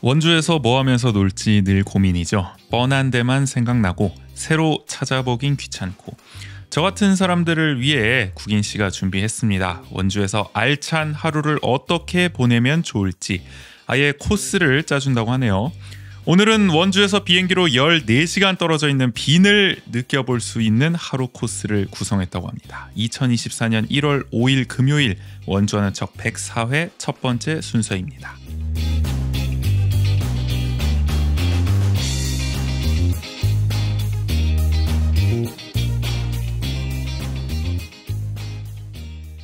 원주에서 뭐 하면서 놀지 늘 고민이죠. 뻔한 데만 생각나고 새로 찾아보긴 귀찮고. 저 같은 사람들을 위해 국인 씨가 준비했습니다. 원주에서 알찬 하루를 어떻게 보내면 좋을지 아예 코스를 짜준다고 하네요. 오늘은 원주에서 비행기로 14시간 떨어져 있는 빈을 느껴볼 수 있는 하루 코스를 구성했다고 합니다. 2024년 1월 5일 금요일 원주하는 척 104회 첫 번째 순서입니다.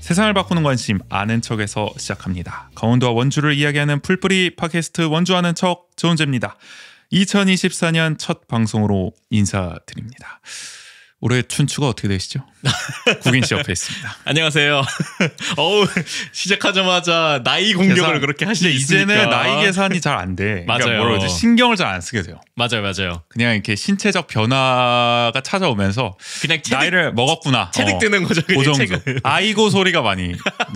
세상을 바꾸는 관심 아는 척에서 시작합니다. 강원도와 원주를 이야기하는 풀뿌리 팟캐스트 원주하는 척 조은재입니다. 2024년 첫 방송으로 인사드립니다. 올해 춘추가 어떻게 되시죠? 국인 씨 옆에 있습니다. 안녕하세요. 어우, 시작하자마자 나이 공격을 그렇게 하시니까 이제는 나이 계산이 잘 안 돼. 맞아요. 그러니까 뭐라 그러지? 신경을 잘 안 쓰게 돼요. 맞아요. 그냥 이렇게 신체적 변화가 찾아오면서 그냥 나이를 먹었구나. 체득되는 거죠. 그 정도. 아이고 소리가 많이.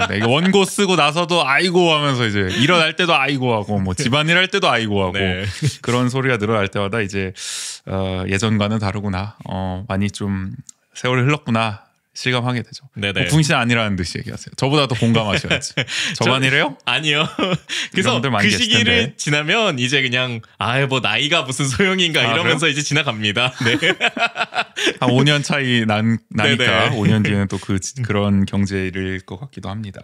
네, 원고 쓰고 나서도 아이고 하면서 이제 일어날 때도 아이고 하고 뭐 집안일 할 때도 아이고 하고 네. 그런 소리가 늘어날 때마다 이제 예전과는 다르구나. 많이 좀 세월이 흘렀구나. 실감하게 되죠. 네네. 궁신 아니라는 듯이 얘기하세요. 저보다 더 공감하셔야지. 저만 이래요? 아니요. 그래서 그 시기를 지나면 이제 그냥 뭐 나이가 무슨 소용인가 이러면서 이제 지나갑니다. 네. 한 5년 차이 나니까 네네. 5년 뒤에는 또 그런 경제일 것 같기도 합니다.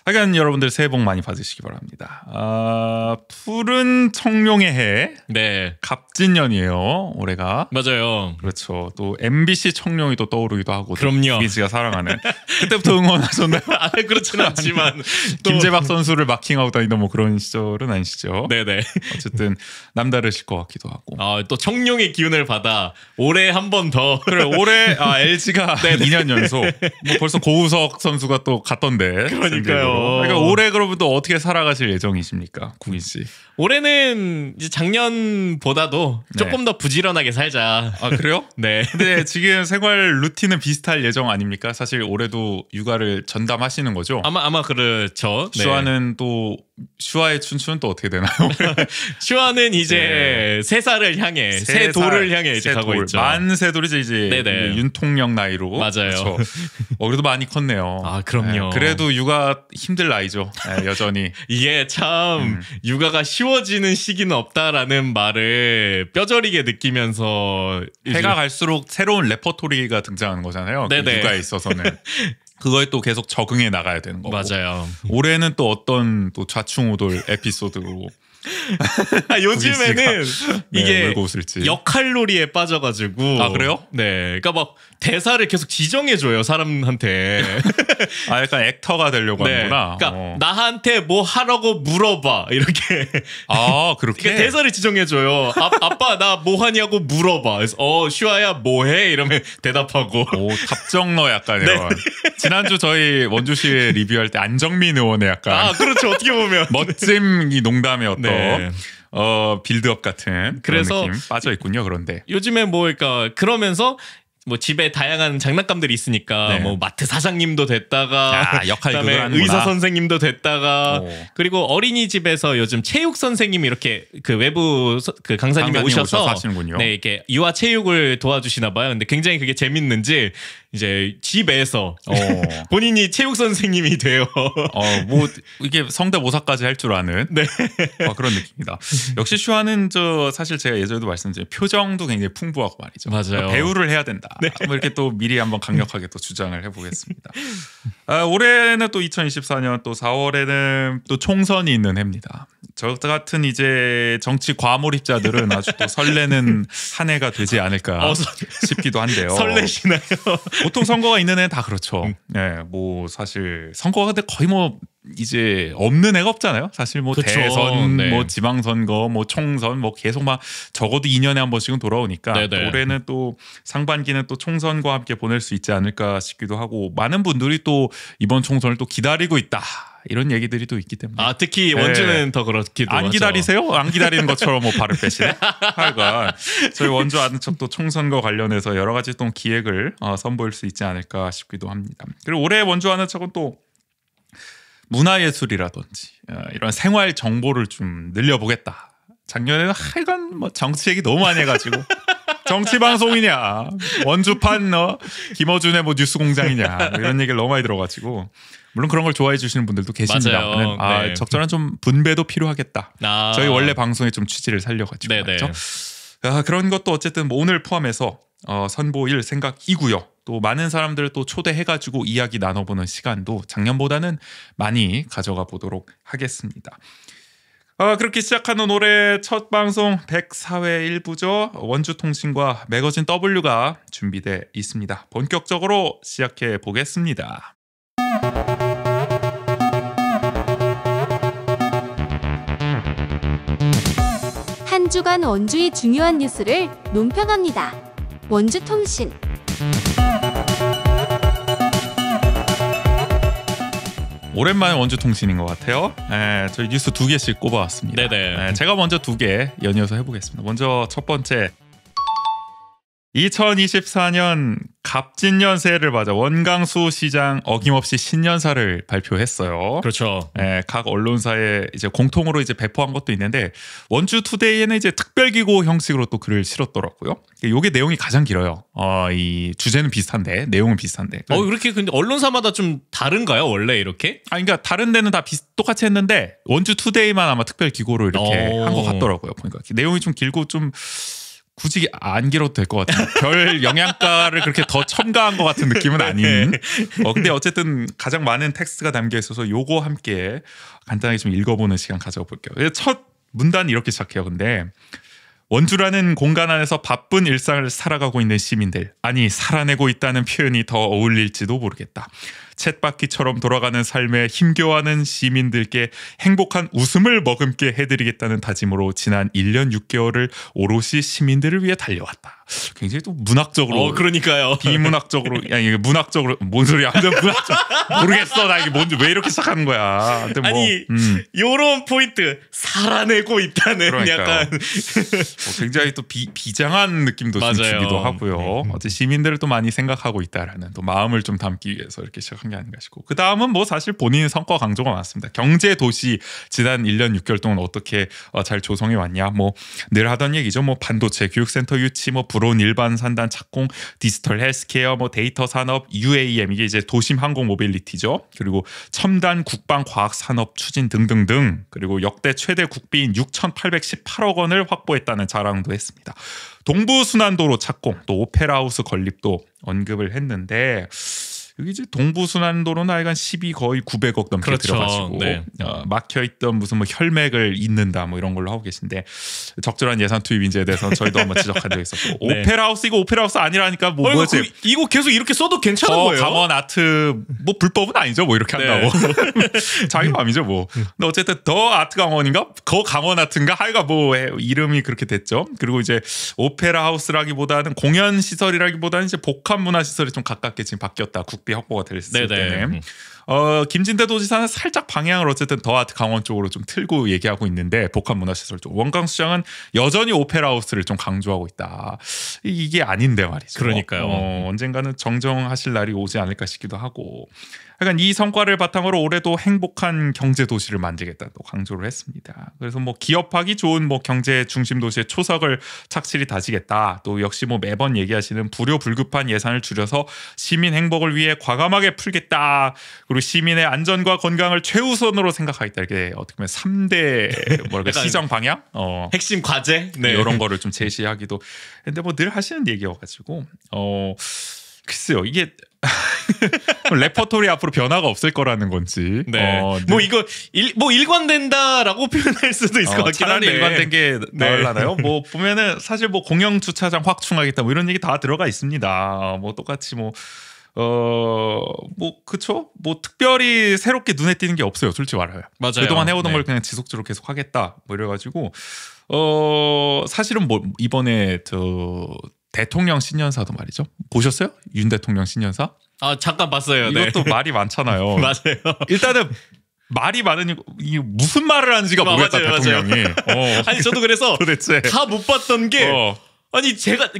하여간 여러분들 새해 복 많이 받으시기 바랍니다. 푸른 청룡의 해. 네. 갑진년이에요. 올해가. 맞아요. 그렇죠. 또 MBC 청룡이 또 떠오르기도 하고. 그럼요. 김씨가 사랑하는. 그때부터 응원하셨나요? 그렇진 않지만. 김재박 선수를 마킹하고 다니던 뭐 그런 시절은 아니시죠? 네네. 어쨌든 남다르실 것 같기도 하고. 또 청룡의 기운을 받아 올해 한 번 더. 그래 올해 LG가 2년 연속. 뭐 벌써 고우석 선수가 또 갔던데. 그러니까요. 그러니까 올해 그러면 또 어떻게 살아가실 예정이십니까, 국인 씨? 올해는 이제 작년보다도 조금 더 부지런하게 살자. 아 그래요? 네. 근데 지금 생활 루틴은 비슷할 예정 아닙니까? 사실 올해도 육아를 전담하시는 거죠? 아마 그렇죠. 슈아는 또 슈아의 춘추는 또 어떻게 되나요? 슈아는 이제 세 살을 향해 세 돌을 향해 이제 가고 있죠. 만 세 돌이죠 이제. 네네. 윤통령 나이로. 맞아요. 그렇죠. 그래도 많이 컸네요. 아 그럼요. 그래도 육아 힘들 나이죠. 여전히. 이게 참 육아가 쉬워지는 시기는 없다라는 말을 뼈저리게 느끼면서 해가 갈수록 새로운 레퍼토리가 등장하는 거잖아요. 그 육아에 있어서는. 그거에 또 계속 적응해 나가야 되는 거고. 맞아요. 올해는 또 어떤 또 좌충우돌 에피소드로 요즘에는 이게 웃을지. 역할놀이에 빠져가지고. 아 그래요? 네, 그러니까 막 대사를 계속 지정해줘요 사람한테. 약간 액터가 되려고 하는구나. 그러니까 나한테 뭐 하라고 물어봐 이렇게. 그렇게 그러니까 대사를 지정해줘요. 아빠 나 뭐 하냐고 물어봐. 그래서 슈아야 뭐해 이러면 대답하고. 오 답정너 약간 이런. 지난주 저희 원주시 리뷰할 때 안정민 의원의 약간. 그렇죠. 어떻게 보면 멋짐 이 농담의 어떤. 빌드업 같은 그래서 그런 느낌 빠져 있군요. 그런데 요즘에 그러니까 그러면서 뭐 집에 다양한 장난감들이 있으니까 뭐 마트 사장님도 됐다가 그다음에 의사 선생님도 됐다가 그리고 어린이집에서 요즘 체육 선생님이 이렇게 그 외부 그 강사님이 오셔서 하시는군요. 네 이렇게 유아 체육을 도와주시나 봐요. 근데 굉장히 그게 재밌는지 이제 집에서 본인이 체육 선생님이 돼요. 뭐 이게 성대모사까지 할 줄 아는 그런 느낌이다. 역시 슈아는 사실 제가 예전에도 말씀드린 표정도 굉장히 풍부하고 말이죠. 맞아요. 배우를 해야 된다. 뭐 이렇게 또 미리 한번 강력하게 또 주장을 해보겠습니다. 올해는 또 2024년 또 4월에는 또 총선이 있는 해입니다. 저 같은 이제 정치 과몰입자들은 아주 또 설레는 한 해가 되지 않을까 싶기도 한데요. 설레시나요? 보통 선거가 있는 애는 다 그렇죠. 네, 뭐 사실 선거가 근데 거의 뭐 이제 없는 애가 없잖아요. 사실 뭐 그쵸. 대선, 뭐 지방선거, 뭐 총선, 뭐 계속 막 적어도 2년에 한 번씩은 돌아오니까 올해는 또 상반기는 또 총선과 함께 보낼 수 있지 않을까 싶기도 하고 많은 분들이 또 이번 총선을 또 기다리고 있다. 이런 얘기들이 또 있기 때문에. 특히 원주는 더 그렇기도 하죠. 안 기다리세요? 안 기다리는 것처럼 뭐 발을 빼시네. 하여간 저희 원주 아는 척도 총선거 관련해서 여러 가지 또 기획을 선보일 수 있지 않을까 싶기도 합니다. 그리고 올해 원주 아는 척은 또 문화예술이라든지 이런 생활 정보를 좀 늘려보겠다. 작년에는 하여간 뭐 정치 얘기 너무 많이 해가지고 정치 방송이냐 원주판 김어준의 뭐 뉴스공장이냐 뭐 이런 얘기를 너무 많이 들어가지고 물론 그런 걸 좋아해 주시는 분들도 계십니다만 네. 적절한 좀 분배도 필요하겠다. 저희 원래 방송의 좀 취지를 살려가지고 맞죠? 그런 것도 어쨌든 뭐 오늘 포함해서 선보일 생각이고요. 또 많은 사람들을 또 초대해가지고 이야기 나눠보는 시간도 작년보다는 많이 가져가 보도록 하겠습니다. 그렇게 시작하는 올해 첫 방송 104회 1부죠. 원주통신과 매거진 W가 준비되어 있습니다. 본격적으로 시작해 보겠습니다. 한 주간 원주의 중요한 뉴스를 논평합니다. 원주통신. 오랜만에 원주통신인 것 같아요. 저희 뉴스 2개씩 꼽아왔습니다. 제가 먼저 2개 연이어서 해보겠습니다. 먼저 첫 번째, 2024년 갑진년 새해를 맞아 원광수 시장 어김없이 신년사를 발표했어요. 그렇죠. 각 언론사에 이제 공통으로 이제 배포한 것도 있는데 원주 투데이에는 이제 특별기고 형식으로 또 글을 실었더라고요. 이게 내용이 가장 길어요. 이 주제는 비슷한데 내용은 비슷한데. 그렇게 근데 언론사마다 좀 다른가요? 원래 이렇게? 그러니까 다른 데는 다 똑같이 했는데 원주 투데이만 아마 특별기고로 이렇게 한 것 같더라고요. 보니까 내용이 좀 길고 좀. 굳이 안 길어도 될 것 같아요. 별 영양가를 그렇게 더 첨가한 것 같은 느낌은 아닌. 근데 어쨌든 가장 많은 텍스트가 담겨 있어서 요거 함께 간단하게 좀 읽어보는 시간 가져볼게요. 첫 문단이 이렇게 시작해요. 근데 원주라는 공간 안에서 바쁜 일상을 살아가고 있는 시민들, 아니 살아내고 있다는 표현이 더 어울릴지도 모르겠다. 쳇바퀴처럼 돌아가는 삶에 힘겨워하는 시민들께 행복한 웃음을 머금게 해드리겠다는 다짐으로 지난 1년 6개월을 오롯이 시민들을 위해 달려왔다. 굉장히 또 문학적으로 그러니까요. 비문학적으로 이게 문학적으로 뭔 소리야? 문학적 모르겠어. 나 이게 뭔지 왜 이렇게 시작하는 거야? 아니 요런 포인트 살아내고 있다는 그러니까요. 약간 굉장히 또 비장한 느낌도 좀 주기도 하고요. 어제 시민들을 또 많이 생각하고 있다라는 또 마음을 좀 담기 위해서 이렇게 시작한 게 아닌가 싶고 그 다음은 뭐 사실 본인 성과 강조가 많습니다. 경제 도시 지난 1년 6개월 동안 어떻게 잘 조성해 왔냐? 뭐 늘 하던 얘기죠. 뭐 반도체 교육센터 유치, 뭐 불온 일반 산단 착공, 디지털 헬스케어, 뭐 데이터 산업, UAM 이게 이제 도심 항공 모빌리티죠. 그리고 첨단 국방 과학 산업 추진 등등등. 그리고 역대 최대 국비인 6,818억 원을 확보했다는 자랑도 했습니다. 동부순환도로 착공, 또 오페라하우스 건립도 언급을 했는데 여기 이제 동부순환도로는 하여간 12 거의 900억 넘게 그렇죠. 들어가지고 네. 막혀있던 무슨 뭐 혈맥을 잇는다 뭐 이런 걸로 하고 계신데 적절한 예산 투입 인재에 대해서 저희도 한번 지적한 적이 있었고 네. 오페라하우스 이거 오페라하우스 아니라니까 뭐 뭐지? 이거 계속 이렇게 써도 괜찮은 거예요? 강원 아트 뭐 불법은 아니죠 뭐 이렇게 한다고 자기 마음이죠 뭐. 근데 어쨌든 더 아트 강원인가 거 강원 아트인가 하여간 뭐 이름이 그렇게 됐죠. 그리고 이제 오페라 하우스라기보다는 공연 시설이라기보다는 이제 복합 문화 시설이 좀 가깝게 지금 바뀌었다. 국비 확보가 됐을 때는 김진대 도지사는 살짝 방향을 어쨌든 더 아트 강원 쪽으로 좀 틀고 얘기하고 있는데 복합 문화 시설 쪽 원광수장은 여전히 오페라 하우스를 좀 강조하고 있다. 이게 아닌데 말이죠. 그러니까요. 언젠가는 정정하실 날이 오지 않을까 싶기도 하고. 약간 이 성과를 바탕으로 올해도 행복한 경제 도시를 만들겠다 또 강조를 했습니다. 그래서 뭐 기업하기 좋은 뭐 경제 중심 도시의 초석을 착실히 다지겠다. 또 역시 뭐 매번 얘기하시는 불효불급한 예산을 줄여서 시민 행복을 위해 과감하게 풀겠다. 그리고 시민의 안전과 건강을 최우선으로 생각하겠다. 이렇게 어떻게 보면 3대 뭐랄까 시정 방향, 핵심 과제 이런 거를 좀 제시하기도. 근데 뭐 늘 하시는 얘기여가지고 글쎄요 이게. 레퍼토리 앞으로 변화가 없을 거라는 건지. 뭐 이거 일관된다라고 표현할 수도 있을 것 같긴 한데. 차라리 일관된 게 나을라나요? 뭐 보면은 사실 뭐 공영 주차장 확충하겠다 뭐 이런 얘기 다 들어가 있습니다. 뭐 똑같이 뭐 그쵸? 뭐 특별히 새롭게 눈에 띄는 게 없어요. 솔직히 말해요. 맞아요. 그동안 해오던 걸 그냥 지속적으로 계속 하겠다. 뭐 이래가지고 사실은 뭐 이번에 대통령 신년사도 말이죠. 보셨어요? 윤 대통령 신년사? 잠깐 봤어요. 이것도 말이 많잖아요. 맞아요. 일단은 말이 많으니 이게 무슨 말을 하는지가 모르겠다. 맞아요, 대통령이. 아니 저도 그래서 도대체 다 못 봤던 게 아니 제가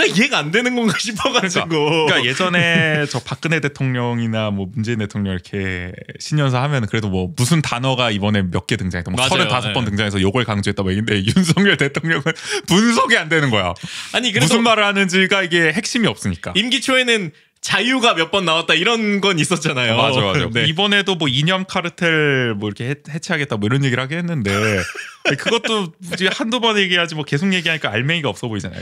이해가 안 되는 건가 싶어가지고. 그러니까 예전에 저 박근혜 대통령이나 뭐 문재인 대통령 이렇게 신년사 하면 그래도 뭐 무슨 단어가 이번에 몇 개 등장했다. 뭐 35번 등장해서 요걸 강조했다. 뭐 근데 윤석열 대통령은 분석이 안 되는 거야. 아니 그래도 무슨 말을 하는지가 이게 핵심이 없으니까. 임기 초에는 자유가 몇 번 나왔다 이런 건 있었잖아요. 맞아. 네. 이번에도 뭐 이념 카르텔 뭐 이렇게 해체하겠다 뭐 이런 얘기를 하게 했는데 그것도 한두 번 얘기하지 뭐 계속 얘기하니까 알맹이가 없어 보이잖아요.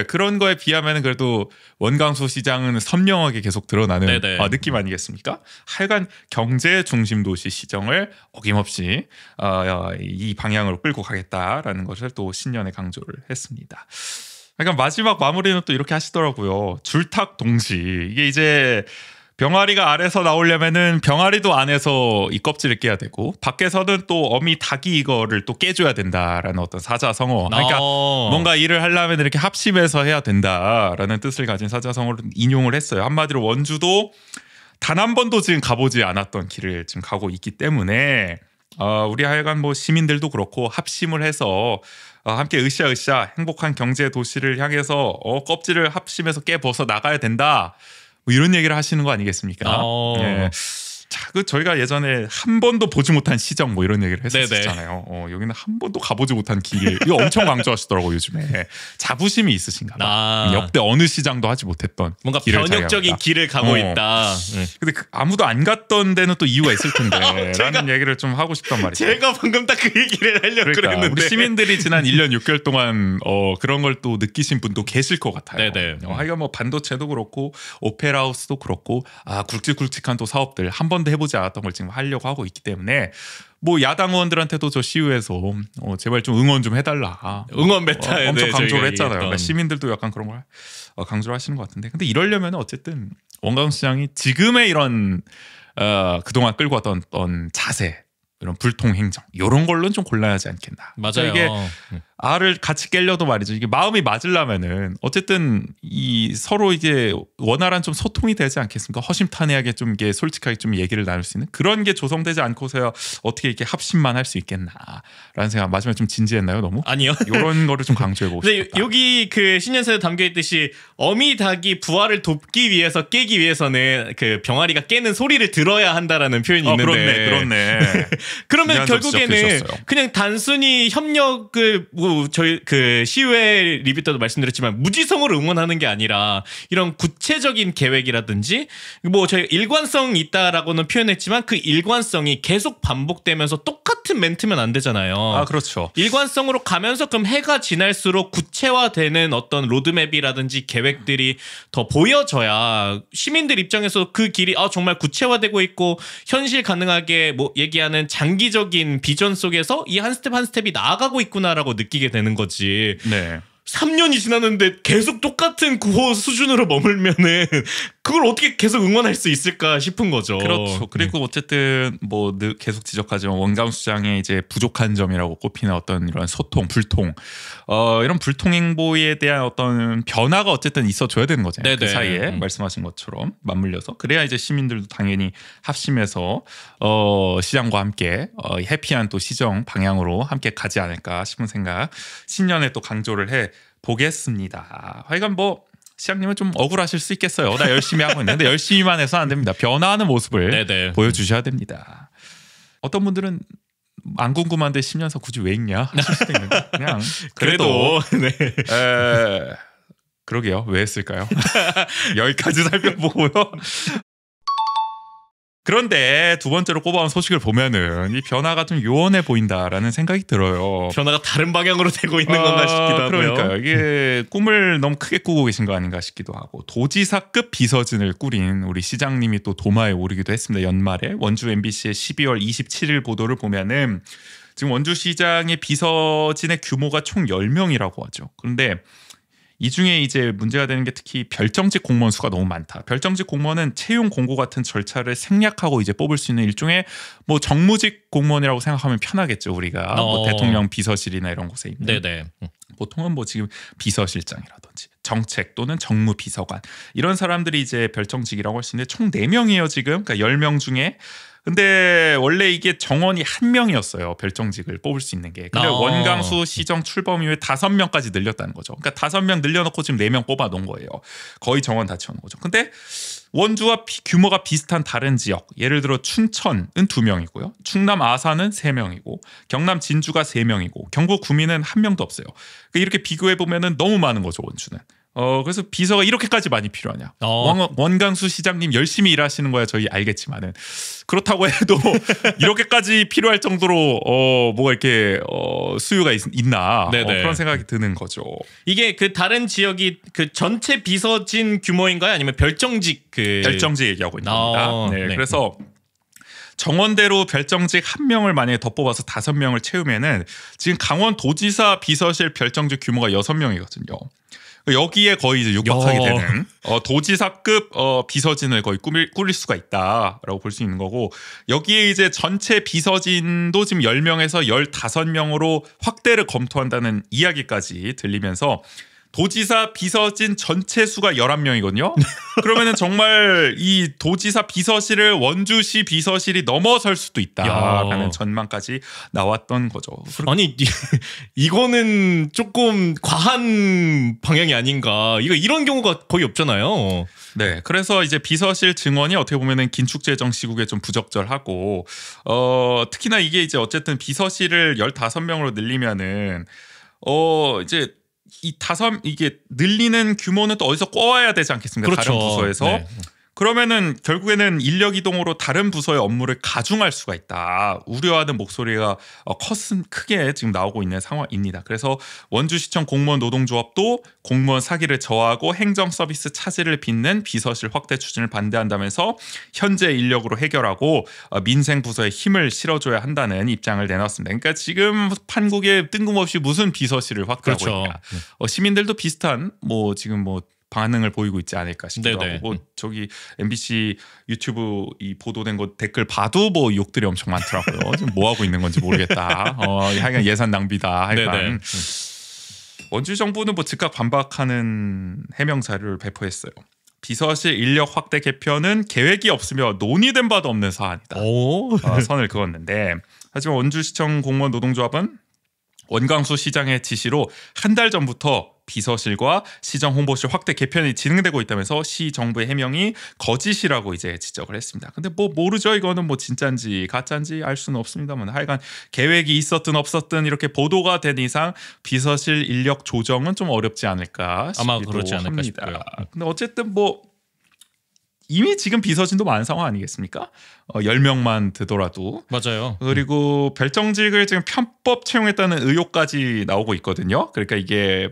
그런 거에 비하면 그래도 원광수 시장은 선명하게 계속 드러나는 느낌 아니겠습니까? 하여간 경제 중심 도시 시정을 어김없이 이 방향으로 끌고 가겠다라는 것을 또 신년에 강조를 했습니다. 그러니까 마지막 마무리는 또 이렇게 하시더라고요. 줄탁 동시. 이게 이제 병아리가 알에서 나오려면은 병아리도 안에서 이 껍질을 깨야 되고 밖에서는 또 어미 닭이 이거를 또 깨줘야 된다라는 어떤 사자성어. 그러니까 뭔가 일을 하려면 이렇게 합심해서 해야 된다라는 뜻을 가진 사자성어를 인용을 했어요. 한마디로 원주도 단 한 번도 지금 가보지 않았던 길을 지금 가고 있기 때문에 우리 하여간 뭐 시민들도 그렇고 합심을 해서 함께 으쌰으쌰 행복한 경제 도시를 향해서 껍질을 합심해서 깨벗어 나가야 된다. 뭐 이런 얘기를 하시는 거 아니겠습니까? 네. 자, 저희가 예전에 한 번도 보지 못한 시정 뭐 이런 얘기를 했었잖아요. 여기는 한 번도 가보지 못한 길. 이거 엄청 강조하시더라고요 요즘에. 자부심이 있으신가 봐. 역대 어느 시장도 하지 못했던 뭔가 변혁적인 길을 가고 있다. 근데 아무도 안 갔던 데는 또 이유가 있을 텐데 라는 얘기를 좀 하고 싶단 말이죠. 제가 방금 딱 그 얘기를 하려고 그랬는데 우리 시민들이 지난 1년 6개월 동안 그런 걸 또 느끼신 분도 계실 것 같아요. 하여간 뭐 반도체도 그렇고 오페라하우스도 그렇고 굵직굵직한 또 사업들 한 번도 해보지 않았던 걸 지금 하려고 하고 있기 때문에 뭐 야당 의원들한테도 저 시위에서 제발 좀 응원 좀 해달라. 응원 메타 엄청 강조를 했잖아요. 그러니까 시민들도 약간 그런 걸 강조를 하시는 것 같은데 근데 이러려면 어쨌든 원광수 시장이 지금의 이런 그동안 끌고 왔던 자세 이런 불통 행정 이런 걸로는 좀 골라야 하지 않겠나. 맞아요. 이게 알을 같이 깨려도 말이죠. 이게 마음이 맞으려면은 어쨌든 이 서로 이게 원활한 좀 소통이 되지 않겠습니까? 허심탄회하게 좀 이게 솔직하게 좀 얘기를 나눌 수 있는 그런 게 조성되지 않고서야 어떻게 이렇게 합심만 할 수 있겠나라는 생각. 마지막에 좀 진지했나요, 너무? 아니요. 이런 거를 좀 강조해보고 싶다. 여기 그 신년사에 담겨 있듯이 어미 닭이 부활을 돕기 위해서 깨기 위해서는 그 병아리가 깨는 소리를 들어야 한다라는 표현이 있는데. 그렇네. 그러면 결국에는 그냥 단순히 협력을 저희 그 시의회 리뷰 때도 말씀드렸지만 무지성을 응원하는 게 아니라 이런 구체적인 계획이라든지 뭐 저희가 일관성 있다라고는 표현했지만 그 일관성이 계속 반복되면서 똑같은 멘트면 안 되잖아요. 그렇죠. 일관성으로 가면서 그럼 해가 지날수록 구체화되는 어떤 로드맵이라든지 계획들이 더 보여져야 시민들 입장에서 그 길이 정말 구체화되고 있고 현실 가능하게 뭐 얘기하는 장기적인 비전 속에서 이 한 스텝 한 스텝이 나아가고 있구나라고 느끼게 되는 거지. 3년이 지났는데 계속 똑같은 구호 수준으로 머물면은 그걸 어떻게 계속 응원할 수 있을까 싶은 거죠. 그렇죠. 그리고 어쨌든 뭐 계속 지적하지만 원광수 시장의 이제 부족한 점이라고 꼽히는 어떤 이런 소통, 불통, 이런 불통 행보에 대한 어떤 변화가 어쨌든 있어줘야 되는 거죠. 그 사이에 말씀하신 것처럼 맞물려서 그래야 이제 시민들도 당연히 합심해서 시장과 함께 해피한 또 시정 방향으로 함께 가지 않을까 싶은 생각. 신년에 또 강조를 해 보겠습니다. 하여간 뭐 시장님은 좀 억울하실 수 있겠어요. 나 열심히 하고 있는데 열심히만 해서 안 됩니다. 변화하는 모습을 보여주셔야 됩니다. 어떤 분들은 안 궁금한데 10년사 굳이 왜 읽냐 하실 수도 있는데 그냥 그래도 그러게요. 왜 했을까요? 여기까지 살펴보고요. 그런데 두 번째로 꼽아온 소식을 보면은 이 변화가 좀 요원해 보인다라는 생각이 들어요. 변화가 다른 방향으로 되고 있는 건가 싶기도 하고요. 그러니까요. 이게 꿈을 너무 크게 꾸고 계신 거 아닌가 싶기도 하고 도지사급 비서진을 꾸린 우리 시장님이 또 도마에 오르기도 했습니다. 연말에 원주 MBC의 12월 27일 보도를 보면은 지금 원주시장의 비서진의 규모가 총 10명이라고 하죠. 그런데 이 중에 이제 문제가 되는 게 특히 별정직 공무원 수가 너무 많다. 별정직 공무원은 채용 공고 같은 절차를 생략하고 이제 뽑을 수 있는 일종의 뭐 정무직 공무원이라고 생각하면 편하겠죠. 우리가 뭐 대통령 비서실이나 이런 곳에 있는. 보통은 뭐 지금 비서실장이라든지 정책 또는 정무비서관 이런 사람들이 이제 별정직이라고 할 수 있는데 총 4명이에요 지금. 그러니까 10명 중에 근데 원래 이게 정원이 1명이었어요. 별정직을 뽑을 수 있는 게. 근데 원광수 시정 출범 이후에 5명까지 늘렸다는 거죠. 그러니까 5명 늘려놓고 지금 4명 뽑아놓은 거예요. 거의 정원 다 채워놓은 거죠. 근데 원주와 규모가 비슷한 다른 지역, 예를 들어 춘천은 2명이고요. 충남 아산은 3명이고 경남 진주가 3명이고 경북 구미는 1명도 없어요. 그러니까 이렇게 비교해보면 너무 많은 거죠, 원주는. 그래서 비서가 이렇게까지 많이 필요하냐. 원광수 시장님 열심히 일하시는 거야 저희 알겠지만은 그렇다고 해도 이렇게까지 필요할 정도로 뭐가 이렇게 수요가 있나 그런 생각이 드는 거죠. 이게 그 다른 지역이 그 전체 비서진 규모인가요? 아니면 별정직 별정직 얘기하고 있는 겁니다. 네. 그래서 정원대로 별정직 1명을 만약에 더 뽑아서 5명을 채우면은 지금 강원도지사 비서실 별정직 규모가 6명이거든요. 여기에 거의 이제 육박하게 되는 도지사급 비서진을 거의 꾸릴 수가 있다라고 볼 수 있는 거고, 여기에 이제 전체 비서진도 지금 10명에서 15명으로 확대를 검토한다는 이야기까지 들리면서 도지사 비서진 전체 수가 11명이거든요. 그러면은 정말 이 도지사 비서실을 원주시 비서실이 넘어설 수도 있다라는 전망까지 나왔던 거죠. 아니 이거는 조금 과한 방향이 아닌가. 이런 경우가 거의 없잖아요. 네, 그래서 이제 비서실 증원이 어떻게 보면은 긴축재정 시국에 좀 부적절하고, 특히나 이게 이제 어쨌든 비서실을 15명으로 늘리면은 이제 이게 늘리는 규모는 또 어디서 꿔와야 되지 않겠습니까? 그렇죠. 다른 부서에서. 네. 그러면은 결국에는 인력 이동으로 다른 부서의 업무를 가중할 수가 있다. 우려하는 목소리가 크게 지금 나오고 있는 상황입니다. 그래서 원주시청 공무원 노동조합도 공무원 사기를 저하고 행정 서비스 차질을 빚는 비서실 확대 추진을 반대한다면서 현재 인력으로 해결하고 민생 부서에 힘을 실어줘야 한다는 입장을 내놨습니다. 그러니까 지금 판국에 뜬금없이 무슨 비서실을 확대하고 있냐. 시민들도 비슷한 지금 반응을 보이고 있지 않을까 싶기도 하고, 저기 MBC 유튜브 이 보도된 거 댓글 봐도 욕들이 엄청 많더라고요. 지금 뭐 하고 있는 건지 모르겠다. 하여간 예산 낭비다. 하여간 원주 정부는 즉각 반박하는 해명 자료를 배포했어요. 비서실 인력 확대 개편은 계획이 없으며 논의된 바도 없는 사안이다. 선을 그었는데, 하지만 원주시청 공무원 노동조합은 원광수 시장의 지시로 한 달 전부터 비서실과 시정 홍보실 확대 개편이 진행되고 있다면서 시 정부의 해명이 거짓이라고 이제 지적을 했습니다. 근데 모르죠. 이거는 진짜인지 가짜인지 알 수는 없습니다만, 하여간 계획이 있었든 없었든 이렇게 보도가 된 이상 비서실 인력 조정은 좀 어렵지 않을까 싶기도 아마 그렇지 않을까 합니다. 싶고요. 근데 어쨌든 이미 지금 비서진도 많은 상황 아니겠습니까? 10명만 되더라도. 맞아요. 그리고 별정직을 지금 편법 채용했다는 의혹까지 나오고 있거든요. 그러니까 이게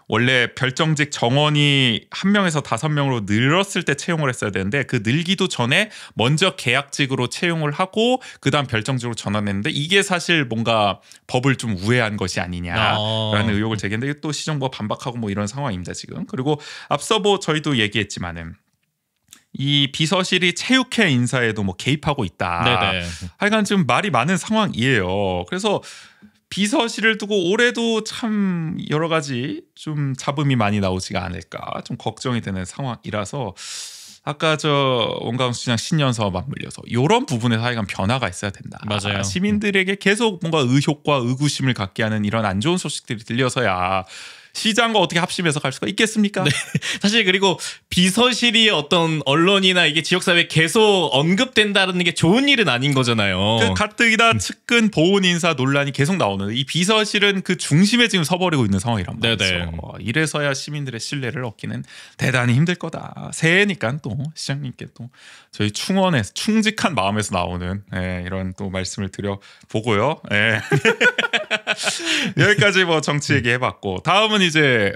원래 별정직 정원이 1명에서 5명으로 늘었을 때 채용을 했어야 되는데, 그 늘기도 전에 먼저 계약직으로 채용을 하고 그다음 별정직으로 전환했는데, 이게 사실 뭔가 법을 좀 우회한 것이 아니냐라는 의혹을 제기했는데, 또 시정부가 반박하고 이런 상황입니다 지금. 그리고 앞서 저희도 얘기했지만은 이 비서실이 체육회 인사에도 개입하고 있다. 네네. 하여간 지금 말이 많은 상황이에요. 그래서 비서실을 두고 올해도 참 여러 가지 좀 잡음이 많이 나오지가 않을까 좀 걱정이 되는 상황이라서, 아까 원광수 시장 신년사와 맞물려서 이런 부분에서 하여간 변화가 있어야 된다. 맞아요. 시민들에게 계속 뭔가 의혹과 의구심을 갖게 하는 이런 안 좋은 소식들이 들려서야 시장과 어떻게 합심해서 갈 수가 있겠습니까? 네. 사실 그리고 비서실이 어떤 언론이나 이게 지역사회에 계속 언급된다는 게 좋은 일은 아닌 거잖아요. 가뜩이나 측근 보훈 인사 논란이 계속 나오는데, 이 비서실은 그 중심에 지금 서버리고 있는 상황이란 말이죠. 이래서야 시민들의 신뢰를 얻기는 대단히 힘들 거다. 새해니까 또 시장님께 또 저희 충원에서 충직한 마음에서 나오는 이런 또 말씀을 드려보고요. 여기까지 정치 얘기해봤고, 다음은 이제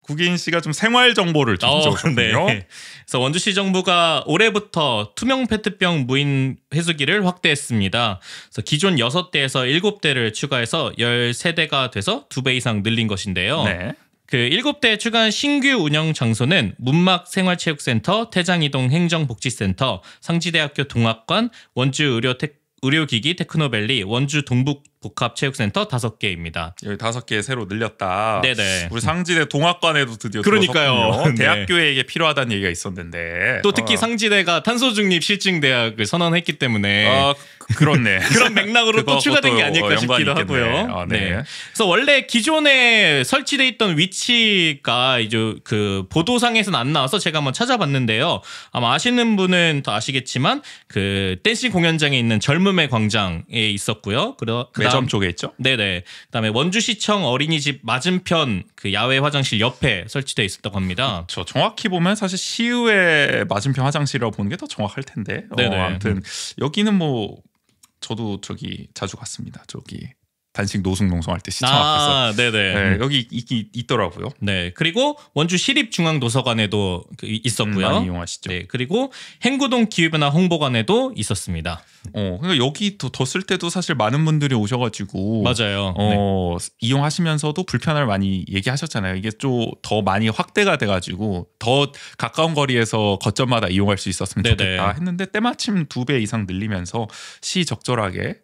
국인 씨가 좀 생활 정보를 좀 적었거든요. 그래서 원주시 정부가 올해부터 투명 페트병 무인 회수기를 확대했습니다. 그래서 기존 6대에서 7대를 추가해서 13대가 돼서 2배 이상 늘린 것인데요. 그 7대 추가한 신규 운영 장소는 문막 생활체육센터, 태장이동 행정복지센터, 상지대학교 동학관, 원주 의료기기 테크노밸리, 원주 동북 복합체육센터 5개입니다. 여기 5개 새로 늘렸다. 네네. 우리 상지대 동학관에도 드디어 그러니까요. 네. 대학교에 이게 필요하다는 얘기가 있었는데 또 특히 상지대가 탄소 중립 실증 대학을 선언했기 때문에 그렇네. 그런 맥락으로 또 추가된 게 아닐까 싶기도 하고요. 네. 그래서 원래 기존에 설치돼 있던 위치가 이제 그 보도상에서는 안 나와서 제가 한번 찾아봤는데요. 아마 아시는 분은 더 아시겠지만 그 댄싱 공연장에 있는 젊음의 광장에 있었고요. 매점 쪽에 있죠? 네네. 그다음에 원주시청 어린이집 맞은편 그 야외 화장실 옆에 설치돼 있었다고 합니다. 저 정확히 보면 사실 시의회 맞은편 화장실이라고 보는 게 더 정확할 텐데. 네네. 아무튼 여기는 뭐 저도 저기 자주 갔습니다. 저기 단식 노숙농성할 때 시청 앞에서. 네네. 네, 여기 있더라고요. 네. 그리고 원주 시립중앙도서관에도 있었고요. 많이 이용하시죠. 네. 그리고 행구동 기후변화 홍보관에도 있었습니다. 그러니까 여기 더 쓸 때도 사실 많은 분들이 오셔가지고 맞아요. 이용하시면서도 불편함을 많이 얘기하셨잖아요. 이게 좀 더 많이 확대가 돼가지고 더 가까운 거리에서 거점마다 이용할 수 있었으면 좋겠다 했는데 때마침 2배 이상 늘리면서 시적절하게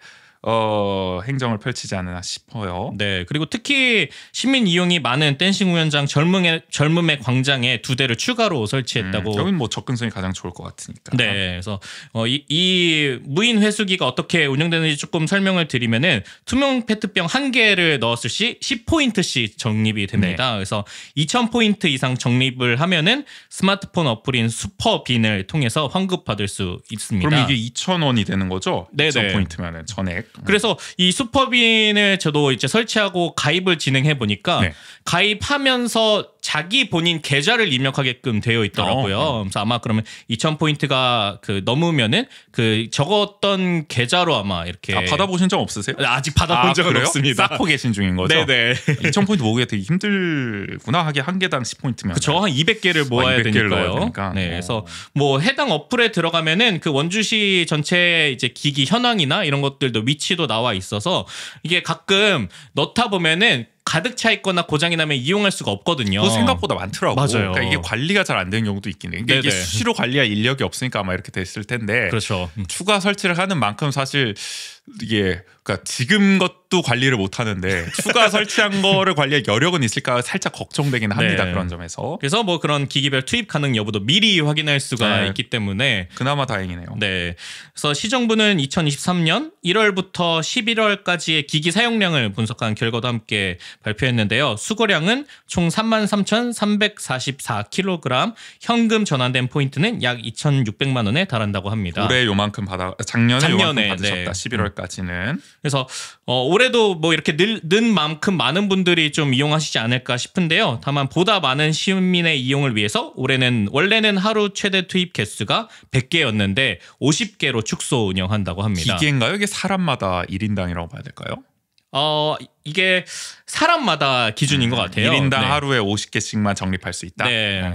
행정을 펼치지 않나 싶어요. 네. 그리고 특히 시민 이용이 많은 댄싱 공연장 젊음의 광장에 2대를 추가로 설치했다고. 여긴 뭐 접근성이 가장 좋을 것 같으니까. 네. 그래서 이 무인 회수기가 어떻게 운영되는지 조금 설명을 드리면은 투명 페트병 1개를 넣었을 시 10포인트씩 적립이 됩니다. 네. 그래서 2000포인트 이상 적립을 하면은 스마트폰 어플인 슈퍼빈을 통해서 환급받을 수 있습니다. 그럼 이게 2,000원이 되는 거죠? 네네. 2000포인트면은 전액. 그래서 이 슈퍼빈을 저도 이제 설치하고 가입을 진행해 보니까 가입하면서 자기 본인 계좌를 입력하게끔 되어 있더라고요. 그래서 아마 그러면 2,000포인트가 그 넘으면은 그 적었던 계좌로 아마 이렇게 받아보신 적 없으세요? 아직 받아본 적은 없습니다. 쌓고 계신 중인 거죠? 네네. 2,000포인트 모으기가 되게 힘들구나. 하게 한 개당 10포인트면. 그쵸. 한 200개를 모아야 200개를 넣어야 되니까. 네. 그래서 뭐 해당 어플에 들어가면은 그 원주시 전체 이제 기기 현황이나 이런 것들도 위치도 나와 있어서 이게 가끔 넣다 보면은 가득 차 있거나 고장이 나면 이용할 수가 없거든요. 생각보다 많더라고요. 맞아요. 그러니까 이게 관리가 잘 안 되는 경우도 있긴 해요. 이게 수시로 관리할 인력이 없으니까 아마 이렇게 됐을 텐데. 그렇죠. 추가 설치를 하는 만큼 사실 이게 그러니까 지금 것도 관리를 못 하는데 추가 설치한 거를 관리할 여력은 있을까 살짝 걱정되긴 합니다. 그런 점에서. 그래서 뭐 그런 기기별 투입 가능 여부도 미리 확인할 수가 있기 때문에 그나마 다행이네요. 네. 그래서 시정부는 2023년 1월부터 11월까지의 기기 사용량을 분석한 결과도 함께 발표했는데요. 수거량은 총 33,344kg, 현금 전환된 포인트는 약 2,600만 원에 달한다고 합니다. 올해 요만큼 작년에 요만큼 받으셨다. 11월까지는. 그래서 올해도 뭐 이렇게 는 만큼 많은 분들이 좀 이용하시지 않을까 싶은데요. 다만 보다 많은 시민의 이용을 위해서 올해는 원래는 하루 최대 투입 개수가 100개였는데 50개로 축소 운영한다고 합니다. 기계인가요? 이게 사람마다 1인당이라고 봐야 될까요? 이게 사람마다 기준인 것 같아요. 1인당 하루에 50개씩만 적립할 수 있다. 네.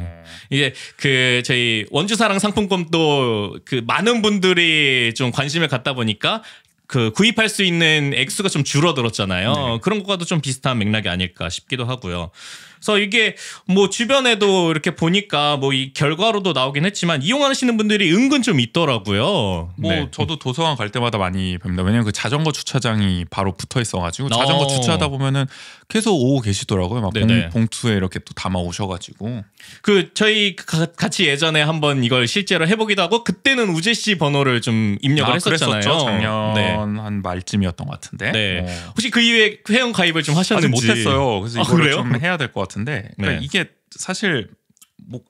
이게 그 저희 원주사랑 상품권도 그 많은 분들이 좀 관심을 갖다 보니까 그 구입할 수 있는 액수가 좀 줄어들었잖아요. 네. 그런 것과도 좀 비슷한 맥락이 아닐까 싶기도 하고요. 그래서 이게 뭐 주변에도 이렇게 보니까 뭐 이 결과로도 나오긴 했지만 이용하시는 분들이 은근 좀 있더라고요. 뭐 저도 도서관 갈 때마다 많이 봅니다. 왜냐면 그 자전거 주차장이 바로 붙어 있어가지고 자전거 주차하다 보면은 계속 오고 계시더라고요. 막 봉투에 이렇게 또 담아 오셔가지고. 그 저희 같이 예전에 한번 이걸 실제로 해보기도 하고 그때는 우재 씨 번호를 좀 입력을 했었잖아요. 그랬었죠. 작년 한 말쯤이었던 것 같은데. 네. 혹시 그 이후에 회원 가입을 좀 하셨는지? 아직 못했어요. 그래서 이거를 좀 해야 될 것 같은데. 그러니까 이게 사실 뭐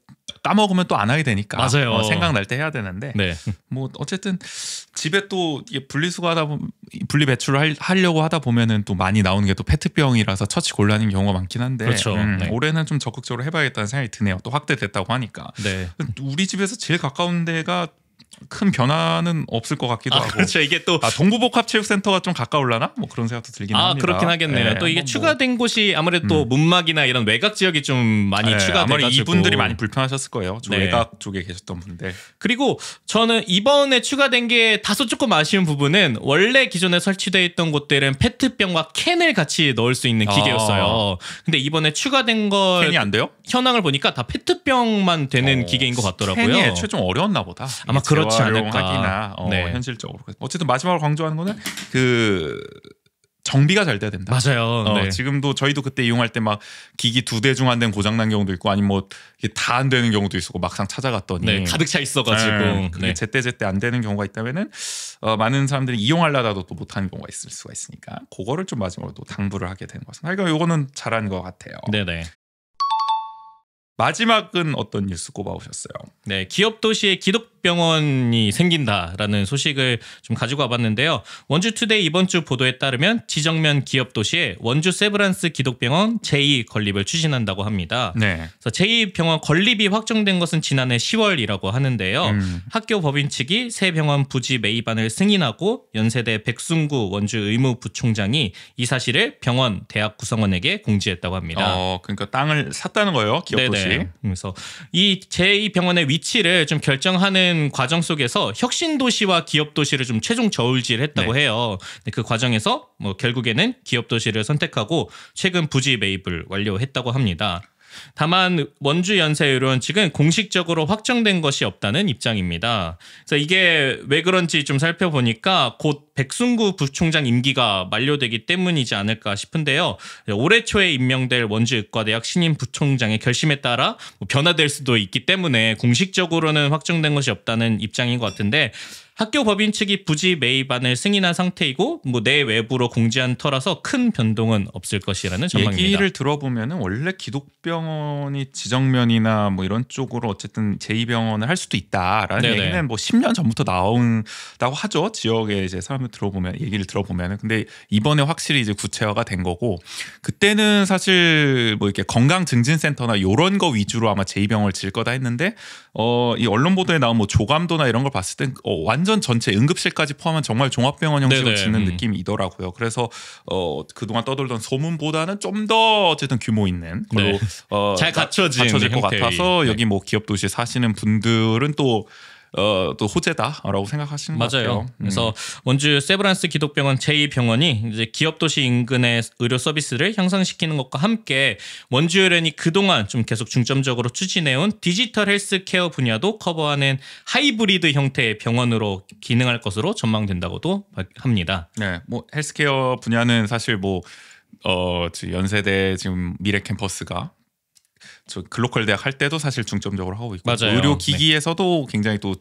까먹으면 또 안 하게 되니까. 맞아요. 생각날 때 해야 되는데. 뭐 어쨌든 집에 또 이게 분리수거하다 보면 분리 배출을 하려고 하다 보면은 또 많이 나오는 게 또 페트병이라서 처치 곤란인 경우가 많긴 한데. 그렇죠. 올해는 좀 적극적으로 해봐야겠다는 생각이 드네요. 또 확대됐다고 하니까. 우리 집에서 제일 가까운 데가 큰 변화는 없을 것 같기도 하고. 그렇죠. 이게 또 동부복합체육센터가 좀 가까울라나? 뭐 그런 생각도 들긴 합니다. 그렇긴 하겠네요. 또 이게 추가된 곳이 아무래도 또 문막이나 이런 외곽 지역이 좀 많이 추가돼가지고 아무래도 이분들이 많이 불편하셨을 거예요. 외곽 쪽에 계셨던 분들. 그리고 저는 이번에 추가된 게 다소 조금 아쉬운 부분은 원래 기존에 설치되어 있던 곳들은 페트병과 캔을 같이 넣을 수 있는 기계였어요. 근데 이번에 추가된 거 캔이 안 돼요? 현황을 보니까 다 페트병만 되는 기계인 것 같더라고요. 캔이 애초에 좀 어려웠나 보다. 아마 그렇지 않을까. 현실적으로. 어쨌든 마지막으로 강조하는 거는 그 정비가 잘 돼야 된다. 맞아요. 네. 지금도 저희도 그때 이용할 때 막 기기 2대 중 한 대는 고장난 경우도 있고 아니면 뭐 다 안 되는 경우도 있고 막상 찾아갔더니 네, 가득 차 있어가지고 그게 제때제때 안 되는 경우가 있다면은 많은 사람들이 이용하려다도 또 못하는 경우가 있을 수가 있으니까 그거를 좀 마지막으로 또 당부를 하게 되는 것은 그러니까 이거는 잘한 것 같아요. 네네. 마지막은 어떤 뉴스 꼽아오셨어요? 네, 기업 도시에 기독병원이 생긴다라는 소식을 좀 가지고 와봤는데요. 원주투데이 이번 주 보도에 따르면 지정면 기업 도시에 원주 세브란스 기독병원 제2 건립을 추진한다고 합니다. 네. 그래서 제2병원 건립이 확정된 것은 지난해 10월이라고 하는데요. 학교 법인 측이 새 병원 부지 매입안을 승인하고 연세대 백순구 원주 의무부총장이 이 사실을 병원 대학 구성원에게 공지했다고 합니다. 그러니까 땅을 샀다는 거예요, 기업 도시. 그래서 이 제2병원의 위치를 좀 결정하는 과정 속에서 혁신도시와 기업도시를 좀 최종 저울질했다고 해요. 그 과정에서 뭐 결국에는 기업도시를 선택하고 최근 부지 매입을 완료했다고 합니다. 다만 원주 연세의료원 측은 공식적으로 확정된 것이 없다는 입장입니다. 그래서 이게 왜 그런지 좀 살펴보니까 곧 백순구 부총장 임기가 만료되기 때문이지 않을까 싶은데요. 올해 초에 임명될 원주의과대학 신임 부총장의 결심에 따라 변화될 수도 있기 때문에 공식적으로는 확정된 것이 없다는 입장인 것 같은데 학교 법인 측이 부지 매입안을 승인한 상태이고 뭐 내외부로 공지한 터라서 큰 변동은 없을 것이라는 전망입니다. 얘기를 들어보면은 원래 기독병원이 지정면이나 뭐 이런 쪽으로 어쨌든 제2병원을 할 수도 있다라는 얘기는 뭐 10년 전부터 나온다고 하죠. 지역에 이제 사람들 들어보면 얘기를 들어보면은 근데 이번에 확실히 이제 구체화가 된 거고 그때는 사실 뭐 이렇게 건강증진센터나 이런 거 위주로 아마 제2병원을 지을 거다 했는데 이 언론 보도에 나온 뭐 조감도나 이런 걸 봤을 땐 완전 전체 응급실까지 포함한 정말 종합병원 형식으로 짓는 느낌이더라고요. 그래서 그동안 떠돌던 소문보다는 좀 더 어쨌든 규모 있는 걸로 잘 갖춰질 것 같아서 여기 뭐 기업 도시에 사시는 분들은 또 호재다라고 생각하시는 것 같아요. 맞아요. 그래서 원주 세브란스 기독병원 제2병원이 이제 기업 도시 인근의 의료 서비스를 향상시키는 것과 함께 원주의료원이 그동안 좀 계속 중점적으로 추진해온 디지털 헬스케어 분야도 커버하는 하이브리드 형태의 병원으로 기능할 것으로 전망된다고도 합니다. 네, 뭐 헬스케어 분야는 사실 뭐 연세대 지금 미래 캠퍼스가 저 글로컬 대학 할 때도 사실 중점적으로 하고 있고 맞아요. 의료 기기에서도 굉장히 또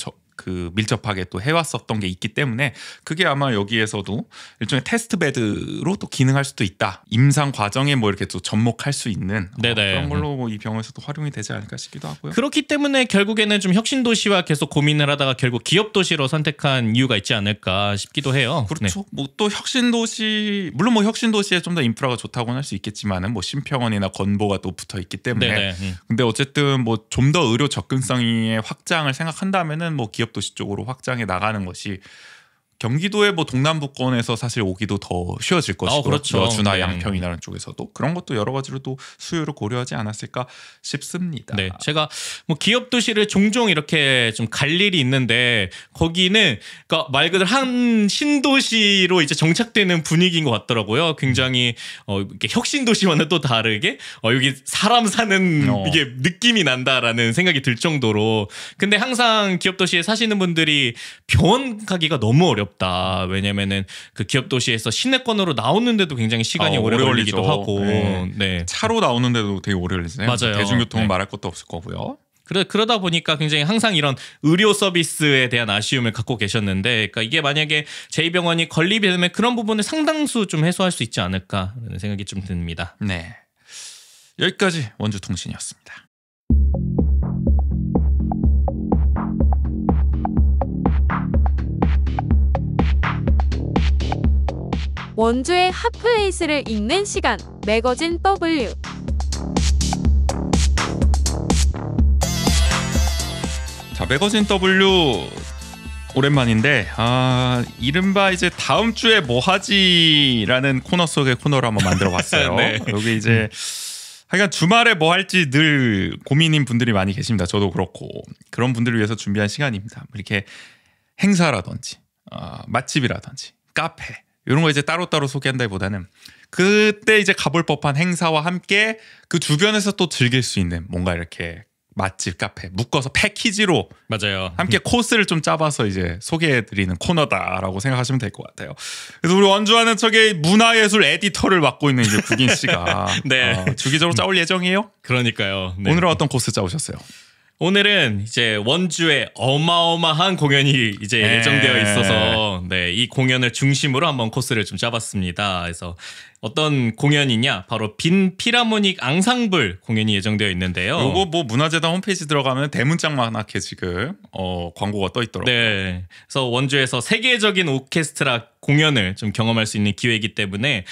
밀접하게 또 해왔었던 게 있기 때문에 그게 아마 여기에서도 일종의 테스트 베드로 또 기능할 수도 있다. 임상 과정에 뭐 이렇게 또 접목할 수 있는 그런 걸로 뭐 이 병원에서도 활용이 되지 않을까 싶기도 하고요. 그렇기 때문에 결국에는 좀 혁신 도시와 계속 고민을 하다가 결국 기업 도시로 선택한 이유가 있지 않을까 싶기도 해요. 그렇죠. 뭐 또 혁신 도시 물론 뭐 혁신 도시에 좀 더 인프라가 좋다고는 할 수 있겠지만은 뭐 신평원이나 건보가 또 붙어 있기 때문에 근데 어쨌든 뭐 좀 더 의료 접근성의 확장을 생각한다면은 뭐 기업 도시 쪽으로 확장해 나가는 것이 경기도의 뭐 동남부권에서 사실 오기도 더 쉬워질 것이고 그렇죠. 여주나 양평이라는 쪽에서도 그런 것도 여러 가지로 또 수요를 고려하지 않았을까 싶습니다. 네, 제가 뭐 기업 도시를 종종 이렇게 좀 갈 일이 있는데 거기는 그러니까 말 그대로 한 신도시로 이제 정착되는 분위기인 것 같더라고요. 굉장히 이렇게 혁신 도시와는 또 다르게 여기 사람 사는 이게 느낌이 난다라는 생각이 들 정도로 근데 항상 기업 도시에 사시는 분들이 병원 가기가 너무 어렵다. 왜냐면은 그 기업 도시에서 시내권으로 나오는데도 굉장히 시간이 오래 걸리기도 하고 차로 나오는데도 되게 오래 걸리잖아요. 맞아요. 대중교통은 말할 것도 없을 거고요. 그러다 보니까 굉장히 항상 이런 의료 서비스에 대한 아쉬움을 갖고 계셨는데 그러니까 이게 만약에 제2병원이 건립이 되면 그런 부분을 상당수 좀 해소할 수 있지 않을까라는 생각이 좀 듭니다. 네, 여기까지 원주통신이었습니다. 원주의 핫플레이스를 읽는 시간 매거진 W. 자, 매거진 W 오랜만인데 이른바 이제 다음 주에 뭐 하지라는 코너 속의 코너를 한번 만들어봤어요. 여기 이제 하여간 주말에 뭐 할지 늘 고민인 분들이 많이 계십니다. 저도 그렇고 그런 분들을 위해서 준비한 시간입니다. 이렇게 행사라든지 맛집이라든지 카페 이런 거 이제 따로따로 소개한다기보다는 그때 이제 가볼 법한 행사와 함께 그 주변에서 또 즐길 수 있는 뭔가 이렇게 맛집, 카페 묶어서 패키지로 맞아요. 함께 코스를 좀 짜봐서 이제 소개해드리는 코너다라고 생각하시면 될 것 같아요. 그래서 우리 원주하는 척의 문화예술 에디터를 맡고 있는 이제 국인 씨가 네. 주기적으로 짜올 예정이에요? 그러니까요. 네. 오늘은 어떤 코스 짜오셨어요? 오늘은 이제 원주에 어마어마한 공연이 이제 예정되어 있어서 네, 이 공연을 중심으로 한번 코스를 좀 짜봤습니다. 그래서 어떤 공연이냐? 바로 빈 피라모닉 앙상블 공연이 예정되어 있는데요. 요거 뭐 문화재단 홈페이지 들어가면 대문짝만하게 지금 광고가 떠 있더라고요. 네. 그래서 원주에서 세계적인 오케스트라 공연을 좀 경험할 수 있는 기회이기 때문에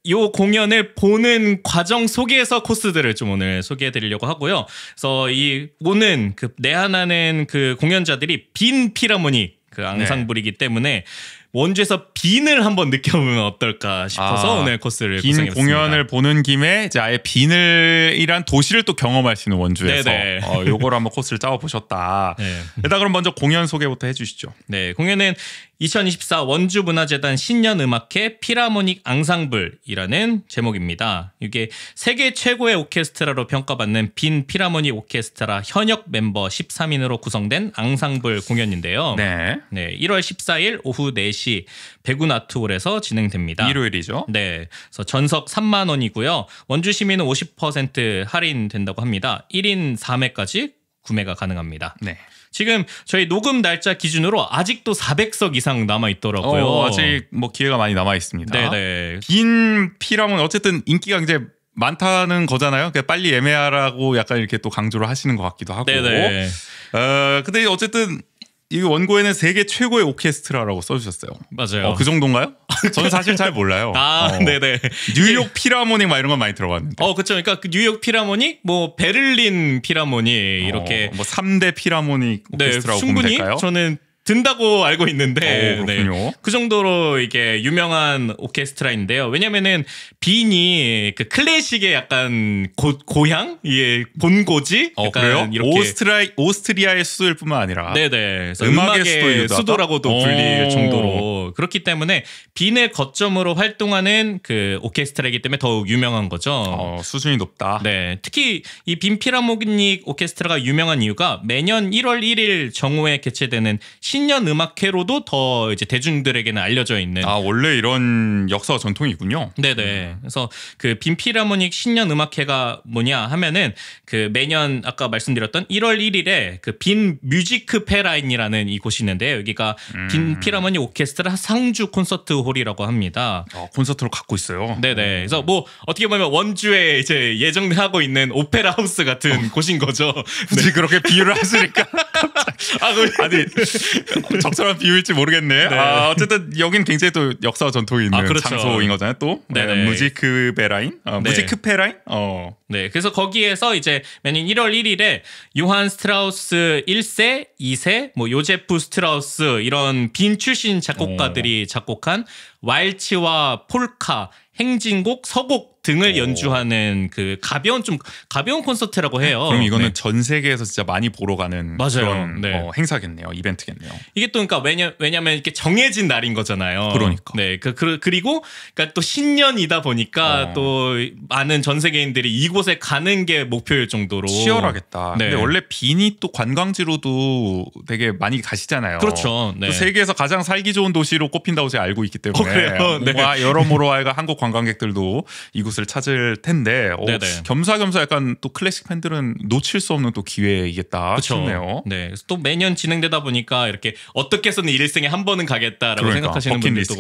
요 공연을 보는 과정 속에서 코스들을 좀 오늘 소개해 드리려고 하고요. 그래서 이 오는 내한하는 공연자들이 빈 피라모닉 앙상블이기 때문에 원주에서 빈을 한번 느껴보면 어떨까 싶어서 오늘 코스를 구성해봤습니다. 빈 공연을 보는 김에 이제 아예 빈을이란 도시를 또 경험할 수 있는 원주에서 요거를 한번 코스를 짜보셨다. 네. 일단 그럼 먼저 공연 소개부터 해주시죠. 네, 공연은 2024 원주문화재단 신년음악회 피라모닉 앙상블이라는 제목입니다. 이게 세계 최고의 오케스트라로 평가받는 빈 피라모닉 오케스트라 현역 멤버 13인으로 구성된 앙상블 공연인데요. 네. 1월 14일 오후 4시 백운 아트홀에서 진행됩니다. 일요일이죠. 네. 그래서 전석 3만 원이고요. 원주 시민은 50% 할인된다고 합니다. 1인 4매까지 구매가 가능합니다. 네. 지금 저희 녹음 날짜 기준으로 아직도 400석 이상 남아 있더라고요. 아직 뭐 기회가 많이 남아 있습니다. 네네. 빈 피라면 어쨌든 인기가 이제 많다는 거잖아요. 그러니까 빨리 예매하라고 약간 이렇게 또 강조를 하시는 것 같기도 하고. 네네. 근데 어쨌든 이 원고에는 세계 최고의 오케스트라라고 써주셨어요. 맞아요. 그 정도인가요? 저는 사실 잘 몰라요. 네네. 뉴욕 피라모닉 막 이런 건 많이 들어봤는데. 그렇죠. 그러니까 뉴욕 피라모닉, 뭐 베를린 피라모닉 이렇게 뭐 3대 피라모닉 오케스트라고 보면 될까요? 저는 든다고 알고 있는데 그렇군요. 그 정도로 이게 유명한 오케스트라인데요. 왜냐면은 빈이 클래식의 약간 고향, 본고지. 그래요? 이렇게 오스트리아의 수도일 뿐만 아니라 네네. 음악의 수도라고도 불릴 정도로 그렇기 때문에 빈을 거점으로 활동하는 오케스트라이기 때문에 더욱 유명한 거죠. 수준이 높다. 네, 특히 이 빈 피라모닉 오케스트라가 유명한 이유가 매년 1월 1일 정오에 개최되는 신년 음악회로도 더 이제 대중들에게는 알려져 있는. 원래 이런 역사와 전통이군요. 네네. 그래서 빈 피라모닉 신년 음악회가 뭐냐 하면은 매년 아까 말씀드렸던 1월 1일에 빈 뮤지크 페라인이라는 이곳이 있는데요. 여기가 빈 피라모닉 오케스트라 상주 콘서트 홀이라고 합니다. 콘서트로 갖고 있어요. 네네. 그래서 뭐 어떻게 보면 원주에 이제 예정하고 있는 오페라 하우스 같은 곳인 거죠. 굳이 그렇게 비유를 하시니까 아니 적절한 비유일지 모르겠네. 네. 어쨌든 여긴 굉장히 또 역사와 전통이 있는 그렇죠. 장소인 거잖아요. 또 무지크 베라인, 무지크 페라인. 네, 그래서 거기에서 이제 매년 1월 1일에 요한 스트라우스 1세, 2세, 뭐 요제프 스트라우스 이런 빈 출신 작곡가들이 작곡한 왈츠와 폴카, 행진곡, 서곡 등을 연주하는 가벼운 콘서트라고 해요. 그럼 이거는 전 세계에서 진짜 많이 보러 가는 맞아요. 그런 행사겠네요. 이벤트겠네요. 이게 또 그러니까 왜냐면 이렇게 정해진 날인 거잖아요. 그러니까. 네, 그리고 그러니까 또 신년이다 보니까 또 많은 전 세계인들이 이곳에 가는 게 목표일 정도로 치열하겠다. 네. 근데 원래 빈이 또 관광지로도 되게 많이 가시잖아요. 그렇죠. 네. 또 세계에서 가장 살기 좋은 도시로 꼽힌다고 제가 알고 있기 때문에 그래요? 네. 여러모로 한국 관광객들도 이곳을 찾을 텐데 겸사겸사 약간 또 클래식 팬들은 놓칠 수 없는 또 기회이겠다 싶네요. 네, 그래서 또 매년 진행되다 보니까 이렇게 어떻게 해서는 일생에 한 번은 가겠다라고 생각하시는 분들도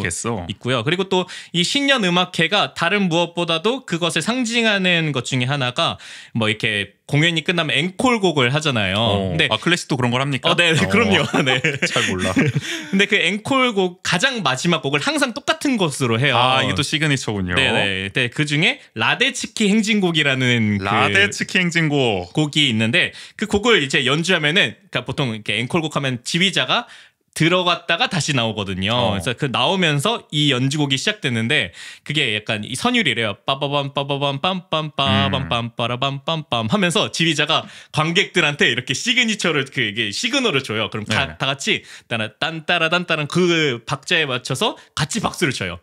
있고요. 그리고 또 이 신년 음악회가 다른 무엇보다도 그것을 상징하는 것 중에 하나가 뭐 이렇게 공연이 끝나면 앵콜곡을 하잖아요. 근데 클래식도 그런 걸 합니까? 네, 그럼요. 네. 잘 몰라. 근데 앵콜곡 가장 마지막 곡을 항상 똑같은 것으로 해요. 이게 또 시그니처군요. 네. 그 중에 라데츠키 행진곡이라는 라데츠키 행진곡 곡이 있는데 그 곡을 이제 연주하면은 그러니까 보통 이렇게 앵콜곡 하면 지휘자가 들어갔다가 다시 나오거든요. 그래서 나오면서 이 연주곡이 시작되는데 그게 약간 이 선율이래요. 빠바밤 빠바밤 빰빰 빠밤 빰빠라밤 빰빰 하면서 지휘자가 관객들한테 이렇게 시그니처를 이게 시그널을 줘요. 그럼 다 같이 딴따라단따란 그 박자에 맞춰서 같이 박수를 쳐요.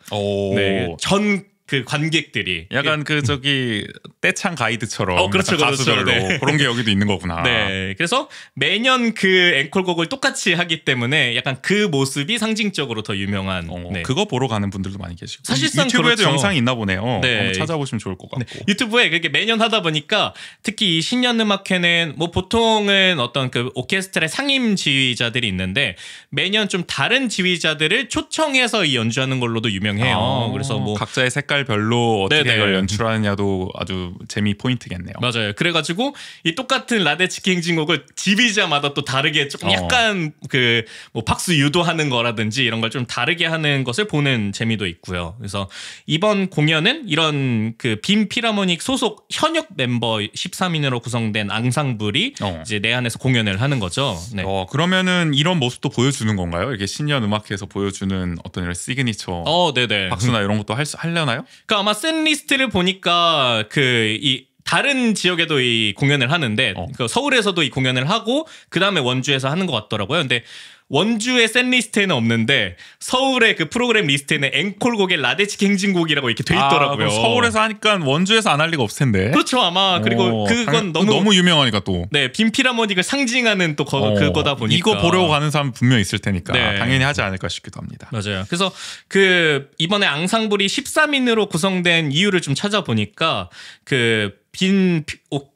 네, 전 그 관객들이 약간 그 저기 떼창 가이드처럼 그렇죠, 가수별로 네. 그런 게 여기도 있는 거구나. 네, 그래서 매년 그 앵콜곡을 똑같이 하기 때문에 약간 그 모습이 상징적으로 더 유명한. 네. 그거 보러 가는 분들도 많이 계시고. 사실상 유튜브에도 그렇죠. 영상이 있나 보네요. 네. 한번 찾아보시면 좋을 것 같고. 네. 유튜브에 그렇게 매년 하다 보니까 특히 이 신년음악회는 뭐 보통은 어떤 그 오케스트라의 상임 지휘자들이 있는데 매년 좀 다른 지휘자들을 초청해서 이 연주하는 걸로도 유명해요. 그래서 뭐 각자의 색깔별로 어떻게 네네. 이걸 연출하느냐도 아주 재미 포인트겠네요. 맞아요. 그래가지고 이 똑같은 라데츠키 행진곡을 지휘자마다 또 다르게 조금 약간 그 뭐 박수 유도하는 거라든지 이런 걸 좀 다르게 하는 것을 보는 재미도 있고요. 그래서 이번 공연은 이런 그 빔 필하모닉 소속 현역 멤버 13인으로 구성된 앙상블이 이제 내한에서 공연을 하는 거죠. 네. 그러면은 이런 모습도 보여주는 건가요? 이게 신년 음악회에서 보여주는 어떤 이런 시그니처 네네. 박수나 이런 것도 하려나요? 그러니까 아마 셋 리스트를 보니까 이 다른 지역에도 이 공연을 하는데 그 서울에서도 이 공연을 하고 그 다음에 원주에서 하는 것 같더라고요. 근데 원주의 셋 리스트에는 없는데 서울의 그 프로그램 리스트에는 앵콜곡의 라데츠키 행진곡이라고 이렇게 돼 있더라고요. 서울에서 하니까 원주에서 안 할 리가 없을 텐데. 그렇죠. 아마 그리고 그건 너무 유명하니까 또. 네, 빔 필하모닉을 상징하는 또 그거다 보니까 이거 보려고 가는 사람 분명 있을 테니까 네. 당연히 하지 않을까 싶기도 합니다. 맞아요. 그래서 그 이번에 앙상블이 13인으로 구성된 이유를 좀 찾아보니까 그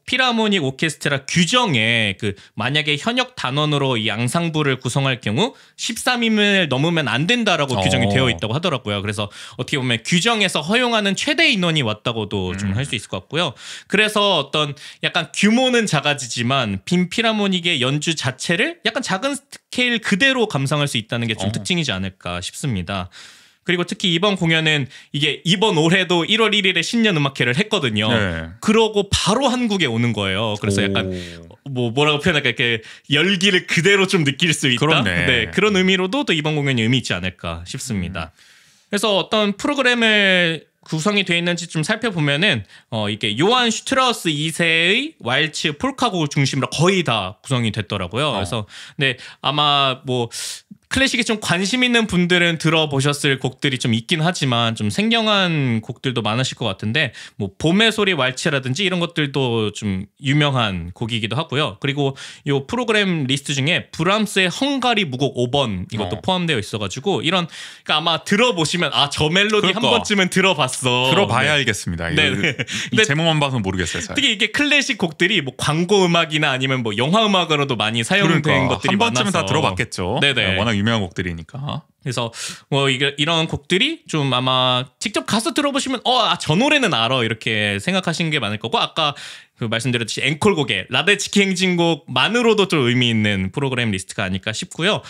필하모닉 오케스트라 규정에 그 만약에 현역 단원으로 이 앙상블을 구성할 경우 13인을 넘으면 안 된다라고 규정이 되어 있다고 하더라고요. 그래서 어떻게 보면 규정에서 허용하는 최대 인원이 왔다고도 좀 할 수 있을 것 같고요. 그래서 어떤 약간 규모는 작아지지만 빔 필하모닉의 연주 자체를 약간 작은 스케일 그대로 감상할 수 있다는 게 좀 특징이지 않을까 싶습니다. 그리고 특히 이번 공연은 이게 이번 올해도 1월 1일에 신년 음악회를 했거든요. 네. 그러고 바로 한국에 오는 거예요. 그래서 약간 뭐라고 표현할까 이렇게 열기를 그대로 좀 느낄 수 있다. 그렇네. 네, 그런 의미로도 또 이번 공연이 의미 있지 않을까 싶습니다. 그래서 어떤 프로그램을 구성이 되어 있는지 좀 살펴보면은 이게 요한 슈트라우스 2세의 왈츠 폴카곡을 중심으로 거의 다 구성이 됐더라고요. 그래서 네, 아마 뭐 클래식에 좀 관심 있는 분들은 들어보셨을 곡들이 좀 있긴 하지만 좀 생경한 곡들도 많으실 것 같은데 뭐 봄의 소리 왈츠라든지 이런 것들도 좀 유명한 곡이기도 하고요. 그리고 이 프로그램 리스트 중에 브람스의 헝가리 무곡 5번 이것도 포함되어 있어가지고 이런 그러니까 아마 들어보시면 저 멜로디 한 번쯤은 들어봐야 알겠습니다. 네. 이 제목만 봐서는 모르겠어요. 잘. 특히 이게 클래식 곡들이 뭐 광고 음악이나 아니면 뭐 영화 음악으로도 많이 사용된 것들이 한 번쯤은 많아서 다 들어봤겠죠. 네네. 워낙 유명한 곡들이니까. 그래서 뭐 이런 곡들이 좀 아마 직접 가서 들어보시면 저 노래는 알아 이렇게 생각하시는 게 많을 거고 아까 그 말씀드렸듯이 앵콜곡의 라데츠키 행진곡만으로도 좀 의미 있는 프로그램 리스트가 아닐까 싶고요.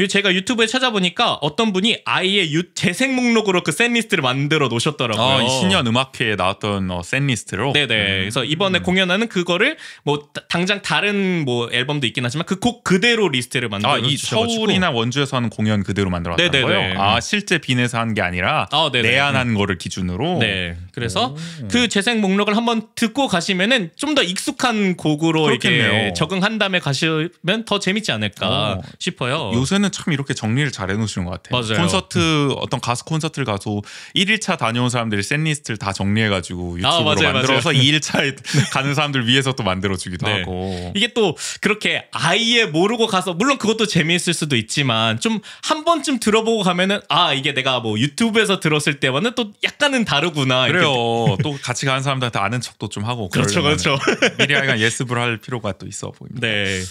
제가 유튜브에 찾아보니까 어떤 분이 아예 재생 목록으로 그 셋 리스트를 만들어 놓으셨더라고요. 이 신년 음악회에 나왔던 셋 리스트로. 네네. 그래서 이번에 공연하는 그거를 뭐 당장 다른 뭐 앨범도 있긴 하지만 그 곡 그대로 리스트를 만들어 이 주셔가지고 서울이나 원주에서 하는 공연 그대로 만들어놨다는 거예요. 실제 빈에서 한 게 아니라 내한한 거를 기준으로. 네. 그래서 그 재생 목록을 한번 듣고 가시면은 좀 더 익숙한 곡으로 이렇게 적응한 다음에 가시면 더 재밌지 않을까 싶어요. 요새는 참 이렇게 정리를 잘 해놓으시는 것 같아요. 맞아요. 콘서트 어떤 가수 콘서트를 가서 1일차 다녀온 사람들이 셋리스트를 다 정리해가지고 유튜브로 만들어서 2일차에 가는 사람들 위해서 또 만들어주기도 하고. 이게 또 그렇게 아예 모르고 가서 물론 그것도 재미있을 수도 있지만 좀 한 번쯤 들어보고 가면은 이게 내가 뭐 유튜브에서 들었을 때와는 또 약간은 다르구나. 그래요. 또 같이 가는 사람들한테 아는 척도 좀 하고. 그렇죠. 미리 약간 예습을 할 필요가 또 있어 보입니다. 네.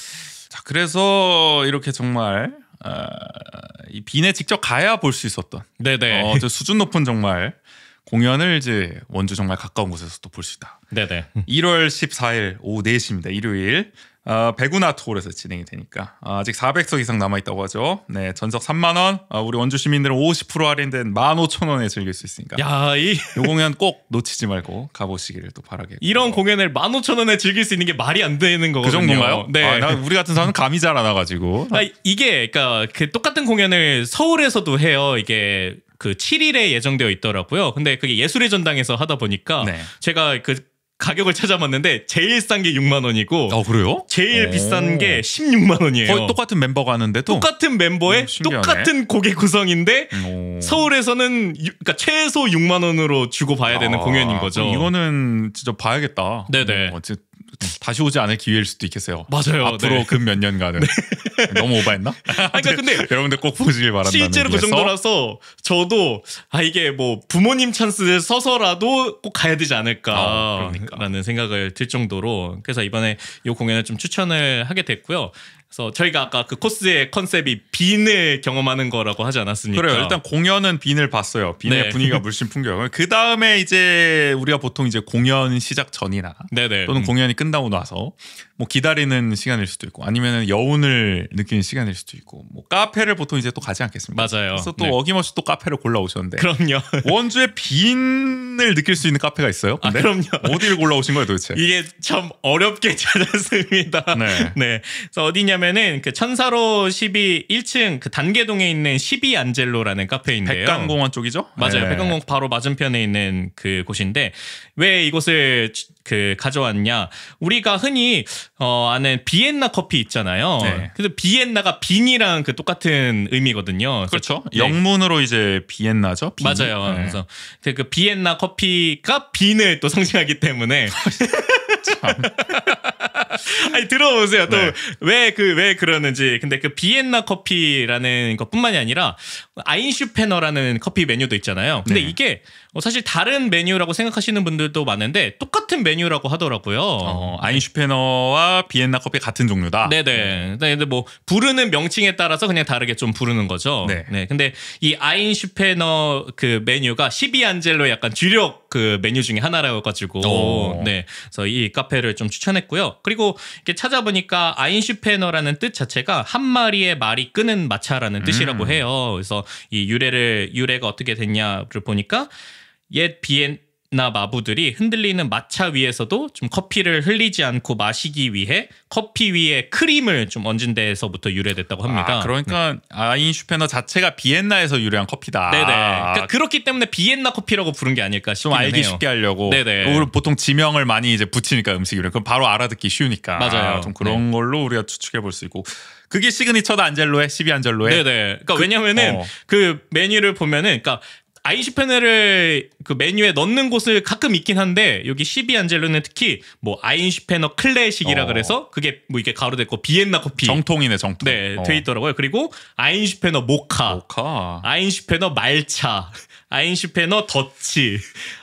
자, 그래서 이렇게 정말 이 빈에 직접 가야 볼 수 있었던. 네네. 저 수준 높은 정말 공연을 이제 원주 정말 가까운 곳에서 또 볼 수 있다. 네네. 1월 14일 오후 4시입니다. 일요일. 백운아트홀에서 진행이 되니까 아직 400석 이상 남아있다고 하죠. 네, 전석 3만 원, 우리 원주 시민들은 50% 할인된 15,000원에 즐길 수 있으니까 이 공연 꼭 놓치지 말고 가보시기를 또 바라겠고. 이런 공연을 15,000원에 즐길 수 있는 게 말이 안 되는 거거든요. 그 정도인가요? 네. 우리 같은 사람은 감이 잘 안 와가지고. 이게 그러니까 그 똑같은 공연을 서울에서도 해요. 이게 그 7일에 예정되어 있더라고요. 근데 그게 예술의 전당에서 하다 보니까 제가 그 가격을 찾아봤는데 제일 싼 게 6만 원이고 그래요? 제일 비싼 게 16만 원이에요. 거의 똑같은 멤버가 하는데도 똑같은 멤버에 똑같은 곡의 구성인데 서울에서는 그러니까 최소 6만 원으로 주고 봐야 되는 공연인 거죠. 이거는 진짜 봐야겠다. 네네. 다시 오지 않을 기회일 수도 있겠어요. 맞아요. 앞으로 그 몇 년간은. 너무 오바했나? 그러니까 근데 여러분들 꼭 보시길 바란다는 실제로 그 정도라서 저도 이게 뭐 부모님 찬스를 서서라도 꼭 가야 되지 않을까라는 생각을 들 정도로 그래서 이번에 이 공연을 좀 추천을 하게 됐고요. 그래서 저희가 아까 그 코스의 컨셉이 빈을 경험하는 거라고 하지 않았습니까? 그래요. 일단 공연은 빈을 봤어요. 빈의 분위기가 물씬 풍겨요. 그 다음에 이제 우리가 보통 이제 공연 시작 전이나 또는 공연이 끝나고 나서 뭐 기다리는 시간일 수도 있고 아니면 여운을 느끼는 시간일 수도 있고 뭐 카페를 보통 이제 또 가지 않겠습니까? 맞아요. 그래서 또 어김없이 또 카페를 골라 오셨는데. 그럼요. 원주에 빈을 느낄 수 있는 카페가 있어요? 근데 그럼요. 어디를 골라 오신 거예요 도대체? 이게 참 어렵게 찾았습니다. 네. 그래서 어디냐면은 그 천사로 12 1층 그 단계동에 있는 12 안젤로라는 카페인데요. 백강공원 쪽이죠? 맞아요. 백강공원 바로 맞은편에 있는 그 곳인데 왜 이곳을 그 가져왔냐? 우리가 흔히 아는 비엔나 커피 있잖아요. 그래서 비엔나가 빈이랑 그 똑같은 의미거든요. 그렇죠. 영문으로 이제 비엔나죠. 빈. 맞아요. 그래서 그 비엔나 커피가 빈을 또 상징하기 때문에 아니 들어보세요. 또 왜 그러는지. 근데 그 비엔나 커피라는 것뿐만이 아니라 아인슈페너라는 커피 메뉴도 있잖아요. 근데 이게 사실 다른 메뉴라고 생각하시는 분들도 많은데 똑같은 메뉴라고 하더라고요. 아인슈페너와 비엔나 커피 같은 종류다. 네네. 근데 뭐 부르는 명칭에 따라서 그냥 다르게 좀 부르는 거죠. 네. 근데 이 아인슈페너 그 메뉴가 12안젤로의 약간 주력 그 메뉴 중에 하나라고 가지고 그래서 이 카페를 좀 추천했고요. 그리고 이렇게 찾아보니까 아인슈페너라는 뜻 자체가 한 마리의 말이 끄는 마차라는 뜻이라고 해요. 그래서 이 유래가 어떻게 됐냐를 보니까 옛 비엔나 마부들이 흔들리는 마차 위에서도 좀 커피를 흘리지 않고 마시기 위해 커피 위에 크림을 좀 얹은 데에서부터 유래됐다고 합니다. 그러니까 아인슈페너 자체가 비엔나에서 유래한 커피다. 네네. 그러니까 그렇기 때문에 비엔나 커피라고 부른 게 아닐까 싶긴 해요. 좀 알기 쉽게 하려고. 네네. 우리 보통 지명을 많이 이제 붙이니까 음식 이름. 그럼 바로 알아듣기 쉬우니까. 맞아요. 좀 그런 걸로 우리가 추측해 볼 수 있고. 그게 시그니처다 안젤로의 12안젤로의. 네네. 그러니까 왜냐면은 그 메뉴를 보면은 그러니까 아인슈페너를 그 메뉴에 넣는 곳을 가끔 있긴 한데 여기 12안젤로는 특히 뭐 아인슈페너 클래식이라 그래서 그게 뭐 이게 가로됐고 비엔나 커피 정통이네 정통. 돼 있더라고요. 그리고 아인슈페너 모카. 아인슈페너 말차, 아인슈페너 더치,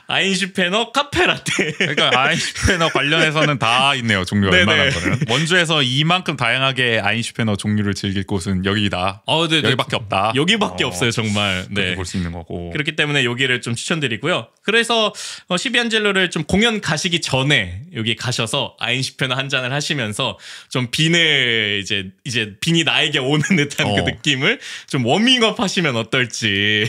아인슈페너 카페라떼. 그러니까 아인슈페너 관련해서는 다 있네요. 종류가 웬만한 거는. 원주에서 이만큼 다양하게 아인슈페너 종류를 즐길 곳은 여기다. 여기밖에 없다. 여기밖에 없어요 정말. 볼 수 있는 거고. 그렇기 때문에 여기를 좀 추천드리고요. 그래서 12안젤로를 좀 공연 가시기 전에 여기 가셔서 아인슈페너 한 잔을 하시면서 좀 빈을 이제 빈이 나에게 오는 듯한 그 느낌을 좀 워밍업 하시면 어떨지.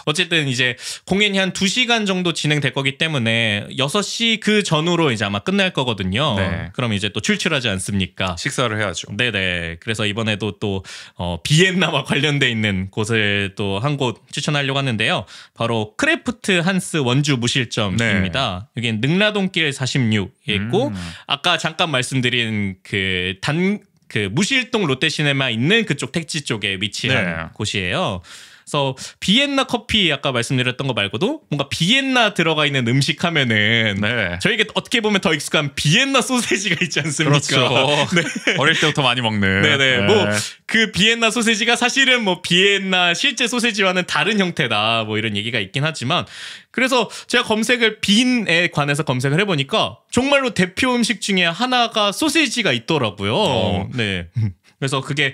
어쨌든 이제 공연이 한 2시간 정도 진행될 거기 때문에 6시 그 전후로 이제 아마 끝날 거거든요. 그럼 이제 또 출출하지 않습니까? 식사를 해야죠. 네네. 그래서 이번에도 또 비엔나와 관련돼 있는 곳을 또 한 곳 추천하려고 하는데요. 바로 크래프트 한스 원주 무실점입니다. 여기는 능라동길 46에 있고 아까 잠깐 말씀드린 그 무실동 롯데시네마 있는 그쪽 택지 쪽에 위치한 곳이에요. 그래서 비엔나 커피 아까 말씀드렸던 거 말고도 뭔가 비엔나 들어가 있는 음식 하면은 저에게 어떻게 보면 더 익숙한 비엔나 소세지가 있지 않습니까? 그렇죠. 어릴 때부터 많이 먹는. 뭐 그 비엔나 소세지가 사실은 뭐 비엔나 실제 소세지와는 다른 형태다 뭐 이런 얘기가 있긴 하지만 그래서 제가 빈에 관해서 검색을 해보니까 정말로 대표 음식 중에 하나가 소세지가 있더라고요. 그래서 그게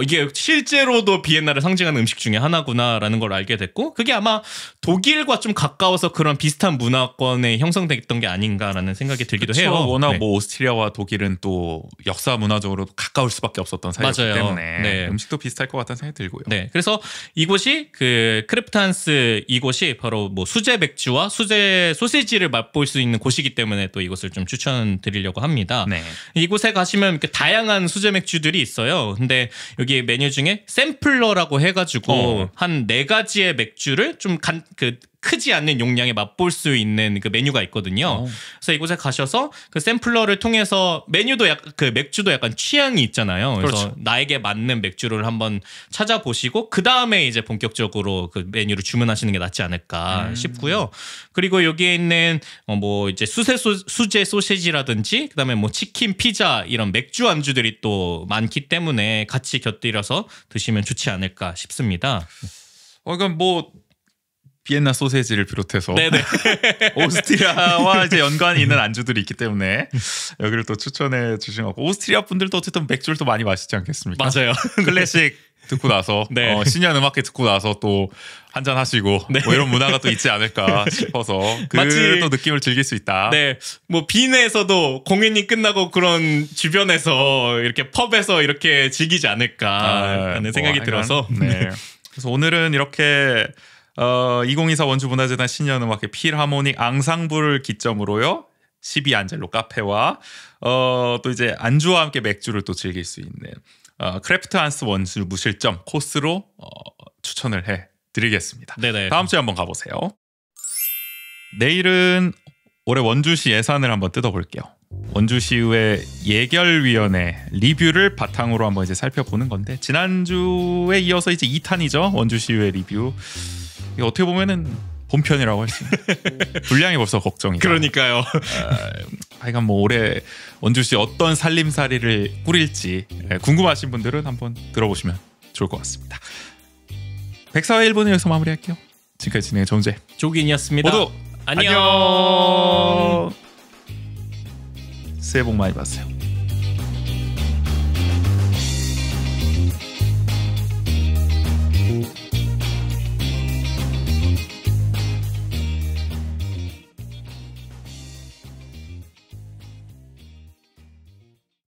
이게 실제로도 비엔나를 상징하는 음식 중에 하나구나라는 걸 알게 됐고 그게 아마 독일과 좀 가까워서 그런 비슷한 문화권에 형성됐던 게 아닌가라는 생각이 들기도 해요. 워낙 뭐 오스트리아와 독일은 또 역사 문화적으로 가까울 수밖에 없었던 사이였기 때문에 음식도 비슷할 것 같다는 생각이 들고요. 그래서 이곳이 그 크래프트한스 이곳이 바로 뭐 수제 맥주와 수제 소세지를 맛볼 수 있는 곳이기 때문에 또 이곳을 좀 추천드리려고 합니다. 이곳에 가시면 이렇게 다양한 수제 맥주들이 있어요. 근데 여기 메뉴 중에 샘플러라고 해가지고 한 4가지의 맥주를 좀 그 크지 않는 용량에 맛볼 수 있는 그 메뉴가 있거든요. 그래서 이곳에 가셔서 그 샘플러를 통해서 메뉴도 그 맥주도 약간 취향이 있잖아요. 그래서 그렇죠. 나에게 맞는 맥주를 한번 찾아보시고 그 다음에 이제 본격적으로 그 메뉴를 주문하시는 게 낫지 않을까 싶고요. 그리고 여기에 있는 뭐 이제 수제 소시지라든지 그다음에 뭐 치킨, 피자 이런 맥주 안주들이 또 많기 때문에 같이 곁들여서 드시면 좋지 않을까 싶습니다. 그러니까 뭐 비엔나 소세지를 비롯해서 오스트리아와 이제 연관이 있는 안주들이 있기 때문에 여기를 또 추천해 주신 것 같고 오스트리아 분들도 어쨌든 맥주를 또 많이 마시지 않겠습니까? 맞아요. 클래식 듣고 나서 신년 음악회 듣고 나서 또 한잔 하시고 뭐 이런 문화가 또 있지 않을까 싶어서 그 또 느낌을 즐길 수 있다. 네, 뭐 빈에서도 공연이 끝나고 그런 주변에서 이렇게 펍에서 이렇게 즐기지 않을까라는 생각이 들어서 그래서 오늘은 이렇게 2024 원주문화재단 신년음악회 필하모닉 앙상블을 기점으로요 12안젤로 카페와 또 이제 안주와 함께 맥주를 또 즐길 수 있는 크래프트 한스 원주 무실점 코스로 추천을 해드리겠습니다. 네네. 다음 주에 한번 가보세요. 내일은 올해 원주시 예산을 한번 뜯어볼게요. 원주시의회 예결위원회 리뷰를 바탕으로 한번 이제 살펴보는 건데 지난주에 이어서 이제 2탄이죠. 원주시의회 리뷰. 이거 어떻게 보면은 본편이라고 할 수 있는 분량이 벌써 걱정이다. 그러니까요. 하여간 뭐 올해 원주시 어떤 살림살이를 꾸릴지 궁금하신 분들은 한번 들어보시면 좋을 것 같습니다. 104회 1부는 여기서 마무리할게요. 지금까지 진행의 정재 조gin이었습니다. 모두 안녕. 새해 복 많이 받으세요.